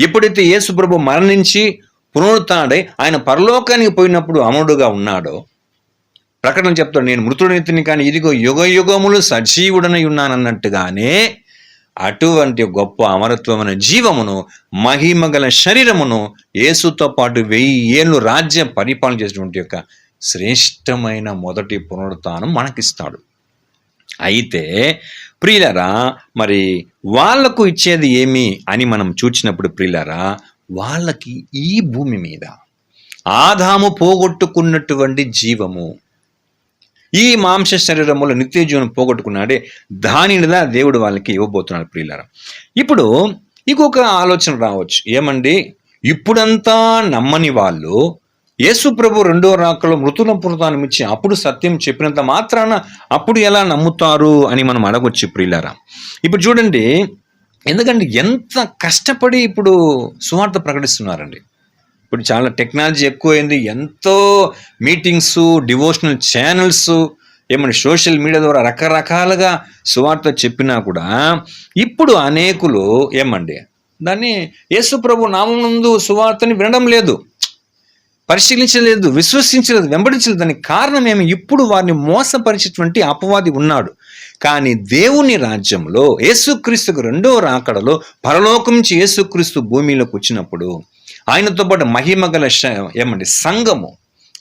ఎప్పుడైతే యేసు ప్రభు మరణించి పునరుత్థానుడై ఆయన పరలోకానికి పోయినప్పుడు అమరుడుగా ఉన్నాడో, ప్రకటన చెప్తాడు, నేను మృతుడైతిని కానీ ఇదిగో యుగ యుగములు సజీవుడనై ఉన్నానన్నట్టుగానే అటువంటి గొప్ప అమరత్వమైన జీవమును మహిమ గల శరీరమును యేసుతో పాటు 1000 ఏళ్ళు రాజ్య పరిపాలన చేసినటువంటి యొక్క శ్రేష్టమైన మొదటి పునరుత్థానం మనకిస్తాడు. అయితే ప్రియులరా, మరి వాళ్లకు ఇచ్చేది ఏమి అని మనం చూచినప్పుడు ప్రియులరా, వాళ్ళకి ఈ భూమి మీద ఆదాము పోగొట్టుకున్నటువంటి జీవము, ఈ మాంస శరీరములో నిత్య జీవనం పోగొట్టుకున్నాడే దానినిదా దేవుడు వాళ్ళకి ఇవ్వబోతున్నాడు ప్రియులారా. ఇప్పుడు ఇంకొక ఆలోచన రావచ్చు, ఏమండి ఇప్పుడంతా నమ్మని వాళ్ళు యేసు ప్రభు రెండో రాకలో మృతుల పునరుత్థానం ఇచ్చి అప్పుడు సత్యం చెప్పినంత మాత్రాన అప్పుడు ఎలా నమ్ముతారు అని మనం అడగొచ్చు ప్రియులారా. ఇప్పుడు చూడండి, ఎందుకంటే ఎంత కష్టపడి ఇప్పుడు సువార్త ప్రకటిస్తున్నారండి. ఇప్పుడు చాలా టెక్నాలజీ ఎక్కువైంది, ఎంతో మీటింగ్స్, డివోషనల్ ఛానల్స్, ఏమన్నా సోషల్ మీడియా ద్వారా రకరకాలుగా సువార్త చెప్పినా కూడా ఇప్పుడు అనేకులు ఏమండి దాన్ని యేసు ప్రభు నామమునందు సువార్తని వినడం లేదు, పరిశీలించలేదు, విశ్వసించలేదు, వెంబడించలేదు. దానికి కారణం ఏమి? ఇప్పుడు వారిని మోసపరిచేటువంటి అపవాది ఉన్నాడు. కానీ దేవుని రాజ్యంలో యేసుక్రీస్తుకు రెండో రాకడలో పరలోకం నుంచి యేసుక్రీస్తు భూమిలోకి వచ్చినప్పుడు ఆయనతో పాటు మహిమ గల ఏమండి సంఘము,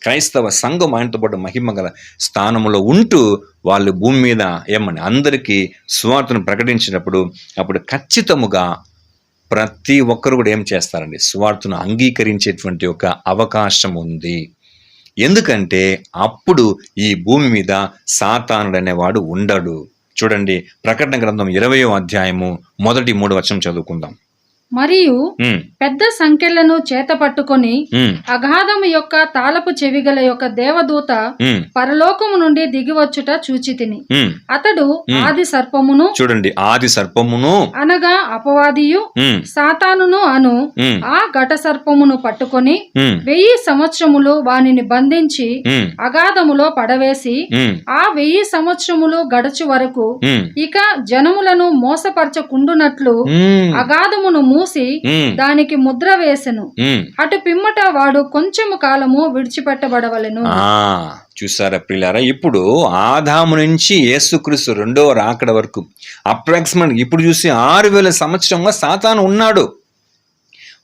క్రైస్తవ సంఘం ఆయనతో పాటు మహిమ గల స్థానంలో ఉంటూ వాళ్ళు భూమి మీద ఏమండి అందరికీ సువార్తను ప్రకటించినప్పుడు అప్పుడు ఖచ్చితముగా ప్రతి ఒక్కరు కూడా ఏం చేస్తారండి? సువార్తను అంగీకరించేటువంటి ఒక అవకాశం ఉంది. ఎందుకంటే అప్పుడు ఈ భూమి మీద సాతానుడు అనేవాడు ఉండడు. చూడండి, ప్రకటన గ్రంథం 20వ అధ్యాయము 1-3 వచనం చదువుకుందాం. మరియు పెద్ద సంఖ్యలను చేత పట్టుకొని అగాధము యొక్క తాళపు చెవిగల యొక్క దేవదూత పరలోకము నుండి దిగివచ్చుట చూచితిని. అతడు ఆది సర్పమును, చూడండి ఆది సర్పమును అనగా అపవాదియు సాతానును అను ఆ ఘట సర్పమును పట్టుకొని 1000 సంవత్సరములు వానిని బంధించి అగాధములో పడవేసి ఆ 1000 సంవత్సరములు గడచు వరకు ఇక జనములను మోసపరచకుండునట్లు అగాధమును మూసి దానికి ముద్ర వేసెను. అటు పిమ్మట వాడు కొంచెము కాలము విడిచిపెట్టబడవలెను. చూసారా ప్రియులారా, ఇప్పుడు ఆదాము నుంచి యేసుక్రీస్తు రెండవ రాకడ వరకు అప్రాక్సిమేట్ ఇప్పుడు చూసి 6000 సంవత్సరంగా సాతాను ఉన్నాడు.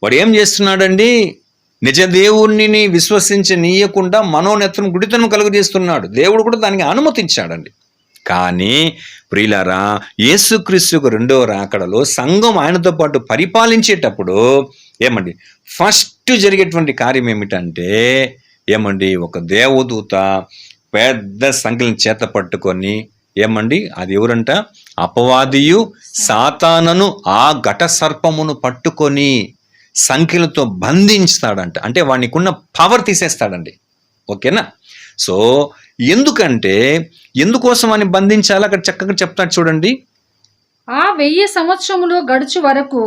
వాడు ఏం చేస్తున్నాడండి? నిజ దేవుణ్ణి విశ్వసించనీయకుండా మనోనేత్రం గుడితనం కలుగజేస్తున్నాడు. దేవుడు కూడా దానికి అనుమతించాడండి. కానీ ప్రియులారా, యేసుక్రీస్తు రెండవ రాకడలో సంఘం ఆయనతో పాటు పరిపాలించేటప్పుడు ఏమండి ఫస్ట్ జరిగేటువంటి కార్యం ఏమిటంటే ఒక దేవదూత పెద్ద సంఖ్యలను చేత పట్టుకొని అది ఎవరంట? అపవాదియు సాతానను ఆ ఘట సర్పమును పట్టుకొని సంఖ్యలతో బంధించుతాడంట. అంటే వానికున్న పవర్ తీసేస్తాడండి. ఓకేనా? సో ఎందుకోసం అని బంధించాలి అక్కడ చక్కగా చెప్తాడు చూడండి. ఆ 1000 సంవత్సరములు గడుచు వరకు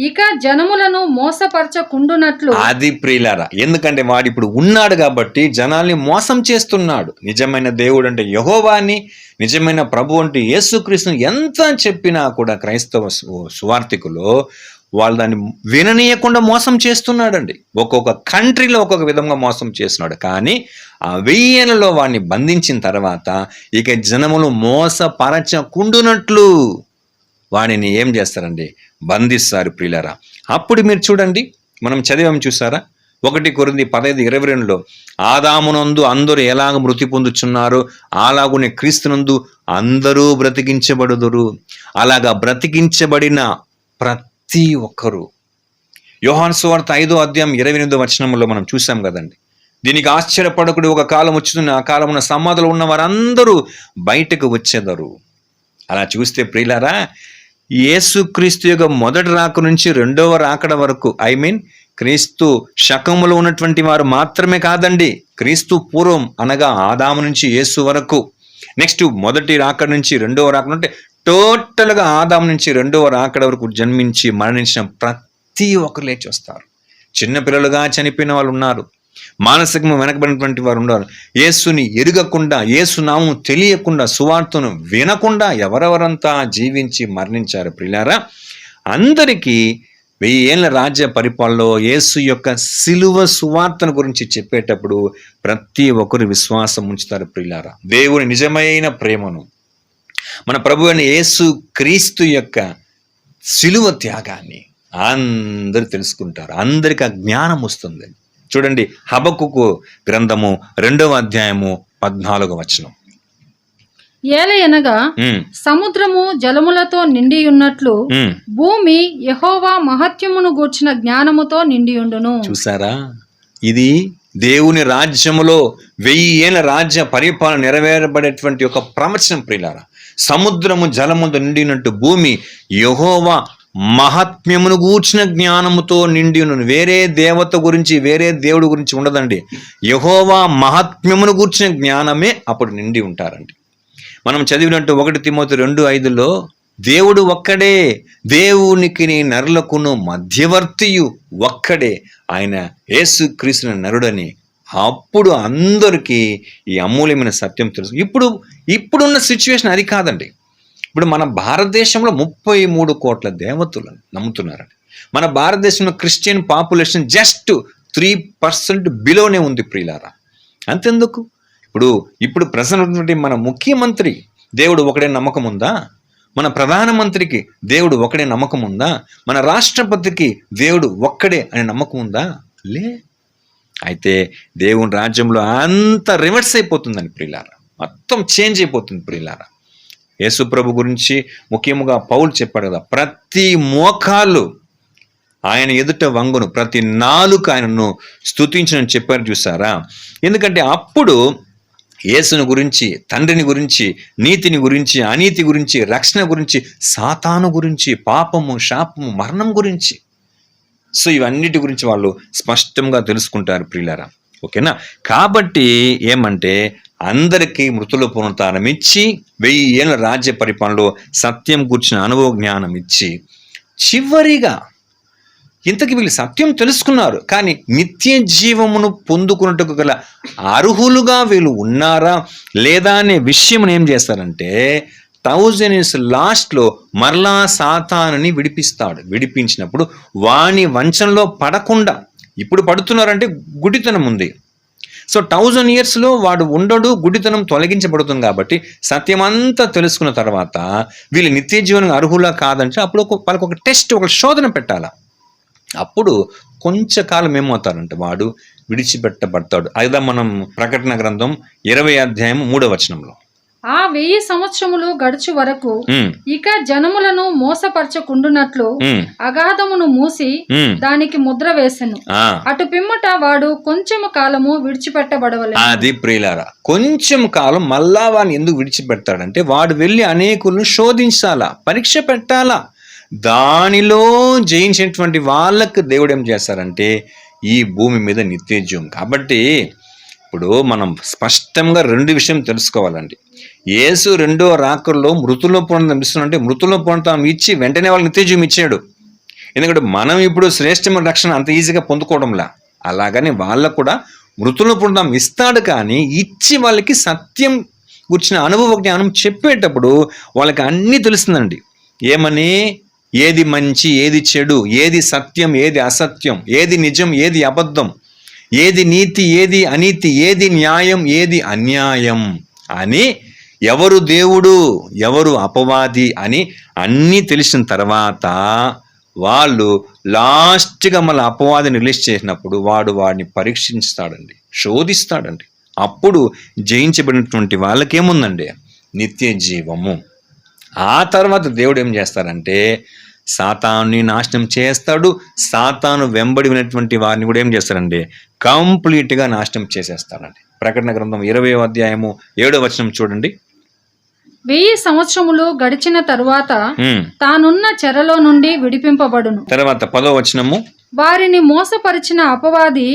ఇక జనములను మోసపరచకుండునట్లు. అది ప్రియులారా, ఎందుకంటే వాడు ఇప్పుడు ఉన్నాడు కాబట్టి జనాల్ని మోసం చేస్తున్నాడు. నిజమైన దేవుడు అంటే యెహోవాని, నిజమైన ప్రభు అంటే యేసుక్రీస్తుని ఎంత చెప్పినా కూడా క్రైస్తవ సువార్థికులు వాళ్ళు దాన్ని విననీయకుండా మోసం చేస్తున్నాడండి. ఒక్కొక్క కంట్రీలో ఒక్కొక్క విధంగా మోసం చేస్తున్నాడు. కానీ ఆ 1000 వాడిని బంధించిన తర్వాత ఇక జనములు మోసపరచకుండునట్లు వాడిని ఏం చేస్తారండి? బంధిస్తారు ప్రియులారా. అప్పుడు మీరు చూడండి, మనం చదివాం చూసారా, 1 కొరింథీ 15:22 ఆదామునందు అందరూ ఎలాగ మృతి పొందుచున్నారో అలాగునే క్రీస్తునందు అందరూ బ్రతికించబడుదురు. అలాగా బ్రతికించబడిన ప్రతి ఒక్కరు. యోహాను సువార్త 5:28 మనం చూసాం కదండి. దీనికి ఆశ్చర్యపడకుడి, ఒక కాలం వచ్చుతున్న ఆ కాలమున సమాధిలో ఉన్న వారందరూ బయటకు వచ్చేదరు. అలా చూస్తే ప్రియులారా, యేసుక్రీస్తు యొక్క మొదటి రాక నుంచి రెండవ రాకడ వరకు క్రీస్తు శకములో ఉన్నటువంటి వారు మాత్రమే కాదండి, క్రీస్తు పూర్వం అనగా ఆదాము నుంచి యేసు వరకు, నెక్స్ట్ మొదటి రాకడ నుంచి రెండవ రాకడ అంటే టోటల్గా ఆదాము నుంచి రెండవ రాకడ వరకు జన్మించి మరణించిన ప్రతి ఒక్కరు లేచి వస్తారు. చిన్నపిల్లలుగా చనిపోయిన వాళ్ళు ఉన్నారు, మానసికంగా వెనకబడినటువంటి వారు ఉన్నారు. యేసుని ఎరుగకుండా, యేసు నామం తెలియకుండా, సువార్తను వినకుండా ఎవరెవరంతా జీవించి మరణించారు ప్రియులారా. అందరికీ 1000 ఏళ్ల రాజ్య పరిపాలనలో యేసు యొక్క సిలువ సువార్తను గురించి చెప్పేటప్పుడు ప్రతి ఒక్కరు విశ్వాసం ఉంచుతారు ప్రియులారా. దేవుని నిజమైన ప్రేమను, మన ప్రభు అయిన యేసు క్రీస్తు యొక్క సిలువ త్యాగాన్ని అందరూ తెలుసుకుంటారు. అందరికి ఆ జ్ఞానం వస్తుంది. చూడండి, హబక్కుకు గ్రంథము 2వ అధ్యాయము 14 ఏలయనగా సముద్రము జలములతో నిండి ఉన్నట్లు భూమి యెహోవా మహత్యమును గూర్చిన జ్ఞానముతో నిండియుండును. చూసారా, ఇది దేవుని రాజ్యములో 1000 ఏళ్ల రాజ్య పరిపాలన నెరవేరబడేటువంటి ఒక ప్రవచనం ప్రియులారా. సముద్రము జలముతో నిండినట్టు భూమి యెహోవా మహాత్మ్యమును గూర్చిన జ్ఞానముతో నిండి ఉన్నను. వేరే దేవత గురించి, వేరే దేవుడి గురించి ఉండదండి. యెహోవా మహాత్మ్యమును గూర్చిన జ్ఞానమే అప్పుడు నిండి ఉంటారండి. మనం చదివినట్టు 1 తిమోతి 2:5 దేవుడు ఒక్కడే, దేవునికి నరులకును మధ్యవర్తియు ఒక్కడే, ఆయన యేసుక్రీస్తు నరుడని. అప్పుడు అందరికీ ఈ అమూల్యమైన సత్యం తెలుసు. ఇప్పుడున్న సిచ్యువేషన్ అది కాదండి. ఇప్పుడు మన భారతదేశంలో 33 కోట్ల దేవతలను నమ్ముతున్నారండి. మన భారతదేశంలో క్రిస్టియన్ పాపులేషన్ జస్ట్ 3% బిలోనే ఉంది ప్రియులారా. అంతెందుకు, ఇప్పుడు ప్రజెంట్ మన ముఖ్యమంత్రి దేవుడు ఒకడే నమ్మకం ఉందా? మన ప్రధానమంత్రికి దేవుడు ఒకడే నమ్మకం ఉందా? మన రాష్ట్రపతికి దేవుడు ఒక్కడే అనే నమ్మకం ఉందా? లే. అయితే దేవుని రాజ్యంలో అంత రివర్స్ అయిపోతుందని ప్రియులారా, మొత్తం చేంజ్ అయిపోతుంది ప్రియులారా. యేసు ప్రభు గురించి ముఖ్యంగా పౌలు చెప్పాడు కదా, ప్రతి మోకాలు ఆయన ఎదుట వంగును, ప్రతి నాలుక ఆయనను స్తుతించునని చెప్పారు చూసారా. ఎందుకంటే అప్పుడు యేసుని గురించి, తండ్రిని గురించి, నీతిని గురించి, అనీతి గురించి, రక్షణ గురించి, సాతాను గురించి, పాపము, శాపము, మరణం గురించి, సో ఇవన్నిటి గురించి వాళ్ళు స్పష్టంగా తెలుసుకుంటారు ప్రియులారా. ఓకేనా? కాబట్టి అందరికీ మృతుల పునరుత్థానం ఇచ్చి 1000 ఏళ్ల రాజ్య పరిపాలనలో సత్యం కూర్చిన అనుభవ జ్ఞానం ఇచ్చి, చివరిగా ఇంతకీ వీళ్ళు సత్యం తెలుసుకున్నారు కానీ నిత్య జీవమును పొందుకున్నట్టుకు గల అర్హులుగా వీళ్ళు ఉన్నారా లేదా అనే విషయం ఏం చేస్తారంటే 1000 years లాస్ట్లో మరలా సాతానుని విడిపించినప్పుడు వాని వంచనలో పడకుండా, ఇప్పుడు పడుతున్నారంటే గుడితనం ఉంది. సో 1000 yearsలో వాడు ఉండడు, గుడితనం తొలగించబడుతుంది. కాబట్టి సత్యమంతా తెలుసుకున్న తర్వాత వీళ్ళు నిత్య జీవనం అర్హులా కాదంటే అప్పుడు వాళ్ళకి ఒక టెస్ట్, ఒక శోధన పెట్టాలా. అప్పుడు కొంచెం కాలం ఏమవుతారంటే వాడు విడిచిపెట్టబడతాడు. అదే మనం ప్రకటన గ్రంథం 20వ అధ్యాయం 3వ వచనంలో, ఆ 1000 సంవత్సరములు గడుచు వరకు ఇక జనములను మోసపరచకుండునట్లు అగాధమును మూసి దానికి ముద్ర వేసెను. అటు పిమ్మట వాడు కొంచెము కాలము విడిచిపెట్టబడవలెను. అది ప్రియులారా, కొంచెం కాలం మళ్ళా వాడిని ఎందుకు విడిచిపెడతాడంటే వాడు వెళ్ళి అనేకులను శోధించాలా, పరీక్ష పెట్టాలా. దానిలో జయించినటువంటి వాళ్ళకు దేవుడు ఏం చేస్తారంటే ఈ భూమి మీద నిత్యజీవం. కాబట్టి ఇప్పుడు మనం స్పష్టంగా 2 విషయం తెలుసుకోవాలండి. యేసు 2వ రాకడలో మృతుల పునరుద్ధరణ ఇస్తున్నంటే మృతుల పునరుద్ధరణ ఇచ్చి వెంటనే వాళ్ళకి నిత్యజీవం ఇచ్చాడు. ఎందుకంటే మనం ఇప్పుడు శ్రేష్టమైన రక్షణ అంత ఈజీగా పొందుకోవడంలా, అలాగని వాళ్ళకు కూడా మృతుల పునరుద్ధరణ ఇస్తాడు. కానీ ఇచ్చి వాళ్ళకి సత్యం గురించిన అనుభవ జ్ఞానం చెప్పేటప్పుడు వాళ్ళకి అన్నీ తెలుస్తుందండి. ఏమని, ఏది మంచి, ఏది చెడు, ఏది సత్యం, ఏది అసత్యం, ఏది నిజం, ఏది అబద్ధం, ఏది నీతి, ఏది అనీతి, ఏది న్యాయం, ఏది అన్యాయం అని, ఎవరు దేవుడు, ఎవరు అపవాది అని అన్నీ తెలిసిన తర్వాత వాళ్ళు లాస్ట్గా మళ్ళీ అపవాదిని రిలీజ్ చేసినప్పుడు వాడిని పరీక్షిస్తాడండి, శోధిస్తాడండి. అప్పుడు జయించబడినటువంటి వాళ్ళకేముందండి నిత్య జీవము. ఆ తర్వాత దేవుడు ఏం చేస్తారంటే సాతాన్ని నాశనం చేస్తాడు. సాతాను వెంబడి వినటువంటి వారిని కూడా ఏం చేస్తారండి కంప్లీట్గా నాశనం చేసేస్తారండి. ప్రకటన గ్రంథం 20వ అధ్యాయము 7వ వచనం చూడండి. 1000 సంవత్సరములు గడిచిన తరువాత తానున్న చెరలో నుండి విడిపింపబడును. తర్వాత 10వ వచనము, వారిని మోసపరిచిన అపవాది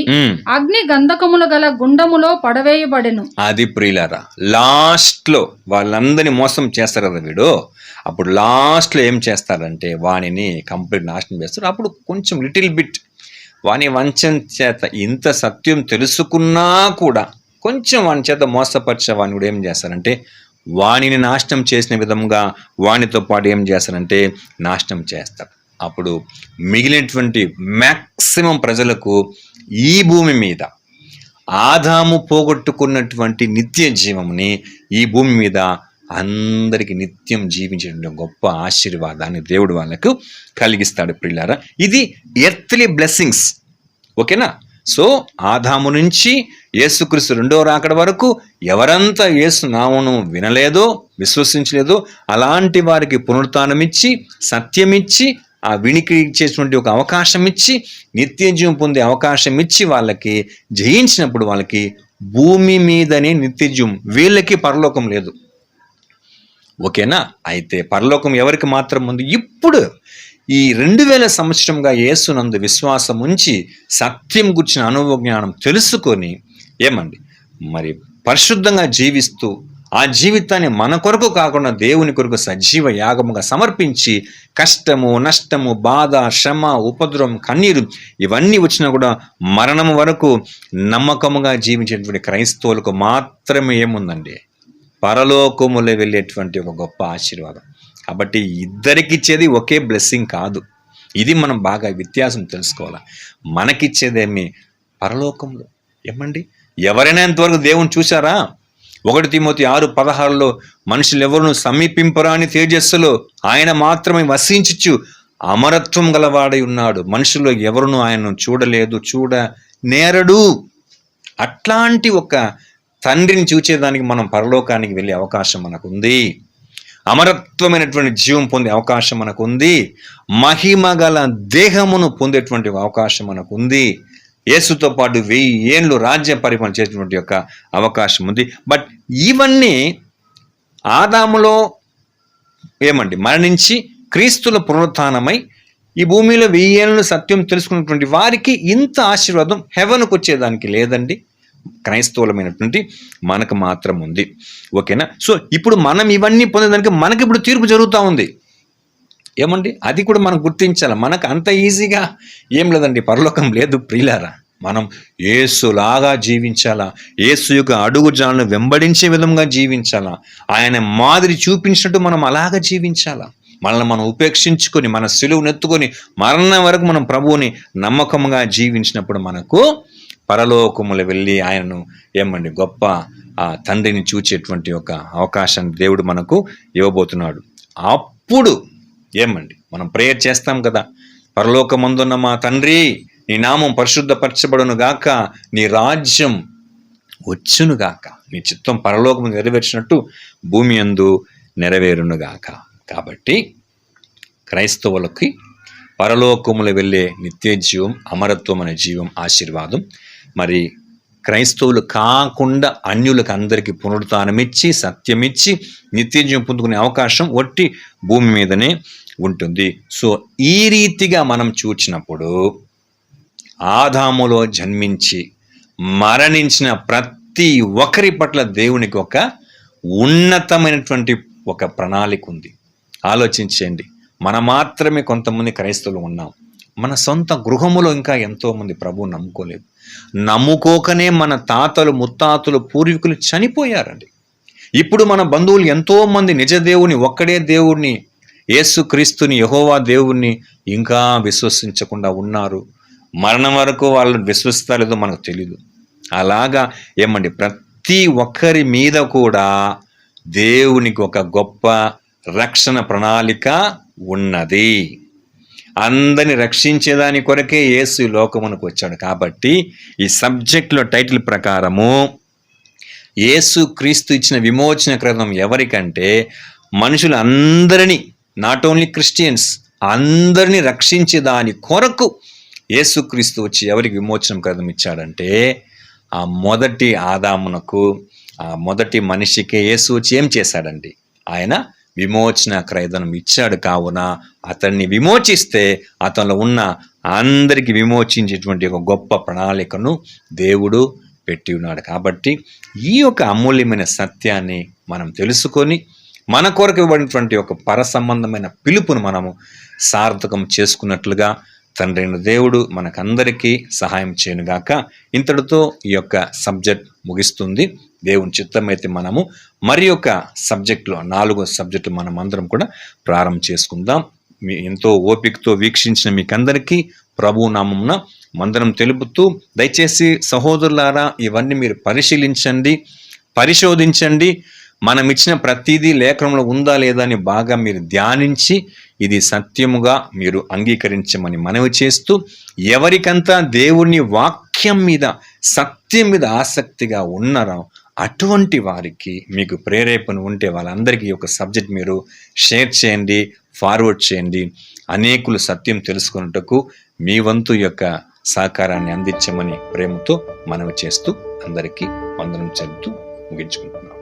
అగ్ని గంధకములు గల గుండములో పడవేయబడెను. అది ప్రియులారా, లాస్ట్లో వాళ్ళందరినీ మోసం చేస్తారు కదా వీడు. అప్పుడు లాస్ట్లో ఏం చేస్తారంటే వానిని కంప్లీట్ నాశనం చేస్తారు. అప్పుడు కొంచెం లిటిల్ బిట్ వాని వంచన చేత ఇంత సత్యం తెలుసుకున్నా కూడా కొంచెం వాని చేత మోసపరిచే వాడిని కూడా ఏం చేస్తారంటే వానిని నాశనం చేసిన విధంగా వానితో పాటు ఏం చేస్తారంటే నాశనం చేస్తారు. అప్పుడు మిగిలినటువంటి మ్యాక్సిమం ప్రజలకు ఈ భూమి మీద ఆదాము పోగొట్టుకున్నటువంటి నిత్య జీవంని ఈ భూమి మీద అందరికి నిత్యం జీవించే గొప్ప ఆశీర్వాదాన్ని దేవుడు వాళ్ళకు కలిగిస్తాడు ప్రియులారా. ఇది ఎర్త్లీ బ్లెస్సింగ్స్, ఓకేనా. సో ఆదాము నుంచి యేసుక్రీస్తు 2వ రాకడ వరకు ఎవరంతా యేసు నామమును వినలేదో, విశ్వసించలేదో అలాంటి వారికి పునరుత్థానం ఇచ్చి, సత్యమిచ్చి, ఆ వినికి ఇచ్చేటువంటి ఒక అవకాశం ఇచ్చి, నిత్య జీవం పొందే అవకాశం ఇచ్చి వాళ్ళకి జయించినప్పుడు వాళ్ళకి భూమి మీదనే నిత్య జీవం, వీళ్ళకి పరలోకం లేదు, ఓకేనా. అయితే పరలోకం ఎవరికి మాత్రం ఉంది? ఇప్పుడు ఈ 2000 సంవత్సరంగా యేసునందు విశ్వాసం ఉంచి సత్యం గుర్చిన అనుభవ జ్ఞానం తెలుసుకొని ఏమండి మరి పరిశుద్ధంగా జీవిస్తూ ఆ జీవితాన్ని మన కొరకు కాకుండా దేవుని కొరకు సజీవ యాగముగా సమర్పించి కష్టము, నష్టము, బాధ, శ్రమ, ఉపద్రవం, కన్నీరు ఇవన్నీ వచ్చినా కూడా మరణం వరకు నమ్మకముగా జీవించేటువంటి క్రైస్తవులకు మాత్రమే ఏముందండి పరలోకములో వెళ్ళేటువంటి ఒక గొప్ప ఆశీర్వాదం. కాబట్టి ఇద్దరికిచ్చేది ఒకే బ్లెస్సింగ్ కాదు. ఇది మనం బాగా వ్యత్యాసం తెలుసుకోవాలి. మనకిచ్చేదేమి పరలోకంలో ఏమండి ఎవరైనా ఇంతవరకు దేవుని చూశారా? 1 తిమోతి 6:16 మనుషులు ఎవరు సమీపింపరాని తేజస్సులో ఆయన మాత్రమే వసించుచు అమరత్వం గలవాడై ఉన్నాడు. మనుషుల్లో ఎవరును ఆయనను చూడలేదు, చూడనేరడు. అట్లాంటి ఒక తండ్రిని చూచేదానికి మనం పరలోకానికి వెళ్ళే అవకాశం మనకు ఉంది. అమరత్వమైనటువంటి జీవం పొందే అవకాశం మనకు ఉంది. మహిమ గల దేహమును పొందేటువంటి అవకాశం మనకు ఉంది. యేసుతో పాటు 1000 ఏళ్ళు రాజ్య పరిపాలన చేసేటువంటి యొక్క అవకాశం ఉంది. బట్ ఇవన్నీ ఆదాములో ఏమండి మరణించి క్రీస్తుల పునరుత్థానమై ఈ భూమిలో 1000 ఏళ్ళు సత్యం తెలుసుకున్నటువంటి వారికి ఇంత ఆశీర్వాదం హెవెన్కు వచ్చేదానికి లేదండి. క్రైస్తవులమైనటువంటి మనకు మాత్రం ఉంది, ఓకేనా. సో ఇప్పుడు మనం ఇవన్నీ పొందేదానికి మనకి ఇప్పుడు తీర్పు జరుగుతూ ఉంది ఏమండి. అది కూడా మనం గుర్తించాలి. మనకు అంత ఈజీగా ఏం లేదండి, పరలోకం లేదు ప్రియులారా. మనం యేసులాగా జీవించాలా, యేసు యొక్క అడుగుజాలను వెంబడించే విధంగా జీవించాలా, ఆయన మాదిరి చూపించినట్టు మనం అలాగా జీవించాలా. మనల్ని మనం ఉపేక్షించుకొని మన సిలువనెత్తుకొని మరణం వరకు మనం ప్రభువుని నమ్మకంగా జీవించినప్పుడు మనకు పరలోకములు వెళ్ళి ఆయనను గొప్ప ఆ తండ్రిని చూచేటువంటి ఒక అవకాశాన్ని దేవుడు మనకు ఇవ్వబోతున్నాడు. అప్పుడు మనం ప్రేయర్ చేస్తాం కదా, పరలోకమందున్న మా తండ్రి, నీ నామం పరిశుద్ధపరచబడును గాక, నీ రాజ్యం వచ్చును గాక, నీ చిత్తం పరలోకము నెరవేర్చినట్టు భూమి యందు నెరవేరును గాక. కాబట్టి క్రైస్తవులకి పరలోకములు వెళ్ళే నిత్య జీవం, అమరత్వం అనే జీవం ఆశీర్వాదం. మరి క్రైస్తవులు కాకుండా అన్యులకు అందరికీ పునరుత్థానమిచ్చి సత్యమిచ్చి నిత్య జీవం పొందుకునే అవకాశం ఒట్టి భూమి మీదనే ఉంటుంది. సో ఈ రీతిగా మనం చూచినప్పుడు ఆదాములో జన్మించి మరణించిన ప్రతి ఒక్కరి పట్ల దేవునికి ఒక ఉన్నతమైనటువంటి ఒక ప్రణాళిక ఉంది. ఆలోచించండి, మనం మాత్రమే కొంతమంది క్రైస్తవులు ఉన్నాం. మన సొంత గృహములో ఇంకా ఎంతోమంది ప్రభువు నమ్ముకోలేదు. నమ్ముకోకనే మన తాతలు ముత్తాతలు పూర్వీకులు చనిపోయారండి. ఇప్పుడు మన బంధువులు ఎంతోమంది నిజ దేవుని, ఒక్కడే దేవుడిని, యేసుక్రీస్తుని, యెహోవా దేవుణ్ణి ఇంకా విశ్వసించకుండా ఉన్నారు. మరణం వరకు వాళ్ళు విశ్వసిస్తారో లేదో మనకు తెలీదు. అలాగా ప్రతి ఒక్కరి మీద కూడా దేవునికి ఒక గొప్ప రక్షణ ప్రణాళిక ఉన్నది. అందరిని రక్షించేదాని కొరకే యేసు ఈ లోకమునకు వచ్చాడు. కాబట్టి ఈ సబ్జెక్ట్లో టైటిల్ ప్రకారము యేసు క్రీస్తు ఇచ్చిన విమోచన క్రమం ఎవరికంటే మనుషులందరినీ, నాట్ ఓన్లీ క్రిస్టియన్స్, అందరినీ రక్షించే దాని కొరకు యేసుక్రీస్తు వచ్చి ఎవరికి విమోచన క్రమం ఇచ్చాడంటే ఆ మొదటి ఆదామునకు, ఆ మొదటి మనిషికే యేసు వచ్చి ఏం చేశాడండి? ఆయన విమోచన క్రయధనం ఇచ్చాడు. కావున అతన్ని విమోచిస్తే అతనిలో ఉన్న అందరికి విమోచించేటువంటి ఒక గొప్ప ప్రణాళికను దేవుడు పెట్టి ఉన్నాడు. కాబట్టి ఈ యొక్క అమూల్యమైన సత్యాన్ని మనం తెలుసుకొని మన కొరకు ఇవ్వబడినటువంటి ఒక పర సంబంధమైన పిలుపును మనము సార్థకం చేసుకున్నట్లుగా తండ్రి అయిన దేవుడు మనకందరికీ సహాయం చేయనుగాక. ఇంతటితో ఈ యొక్క సబ్జెక్ట్ ముగిస్తుంది. దేవుని చిత్తమైతే మనము మరి యొక్క సబ్జెక్టులో 4వ సబ్జెక్టు మనం అందరం కూడా ప్రారంభం చేసుకుందాం. మీ ఎంతో ఓపికతో వీక్షించిన మీకందరికీ ప్రభు నామమున మందరం తెలుపుతూ, దయచేసి సహోదరులారా ఇవన్నీ మీరు పరిశీలించండి, పరిశోధించండి. మనం ఇచ్చిన ప్రతిదీ లేఖనంలో ఉందా లేదా అని బాగా మీరు ధ్యానించి ఇది సత్యముగా మీరు అంగీకరించమని మనవి చేస్తూ, ఎవరికంతా దేవుని వాక్యం మీద, సత్యం మీద ఆసక్తిగా ఉన్నారో అటువంటి వారికి మీకు ప్రేరేపణ ఉంటే వాళ్ళందరికీ ఒక సబ్జెక్ట్ మీరు షేర్ చేయండి, ఫార్వర్డ్ చేయండి. అనేకులు సత్యం తెలుసుకున్నట్టుకు మీ వంతు యొక్క సహకారాన్ని అందించమని ప్రేమతో మనవి చేస్తూ అందరికీ వందనం చెబుతూ ముగించుకుంటున్నాం.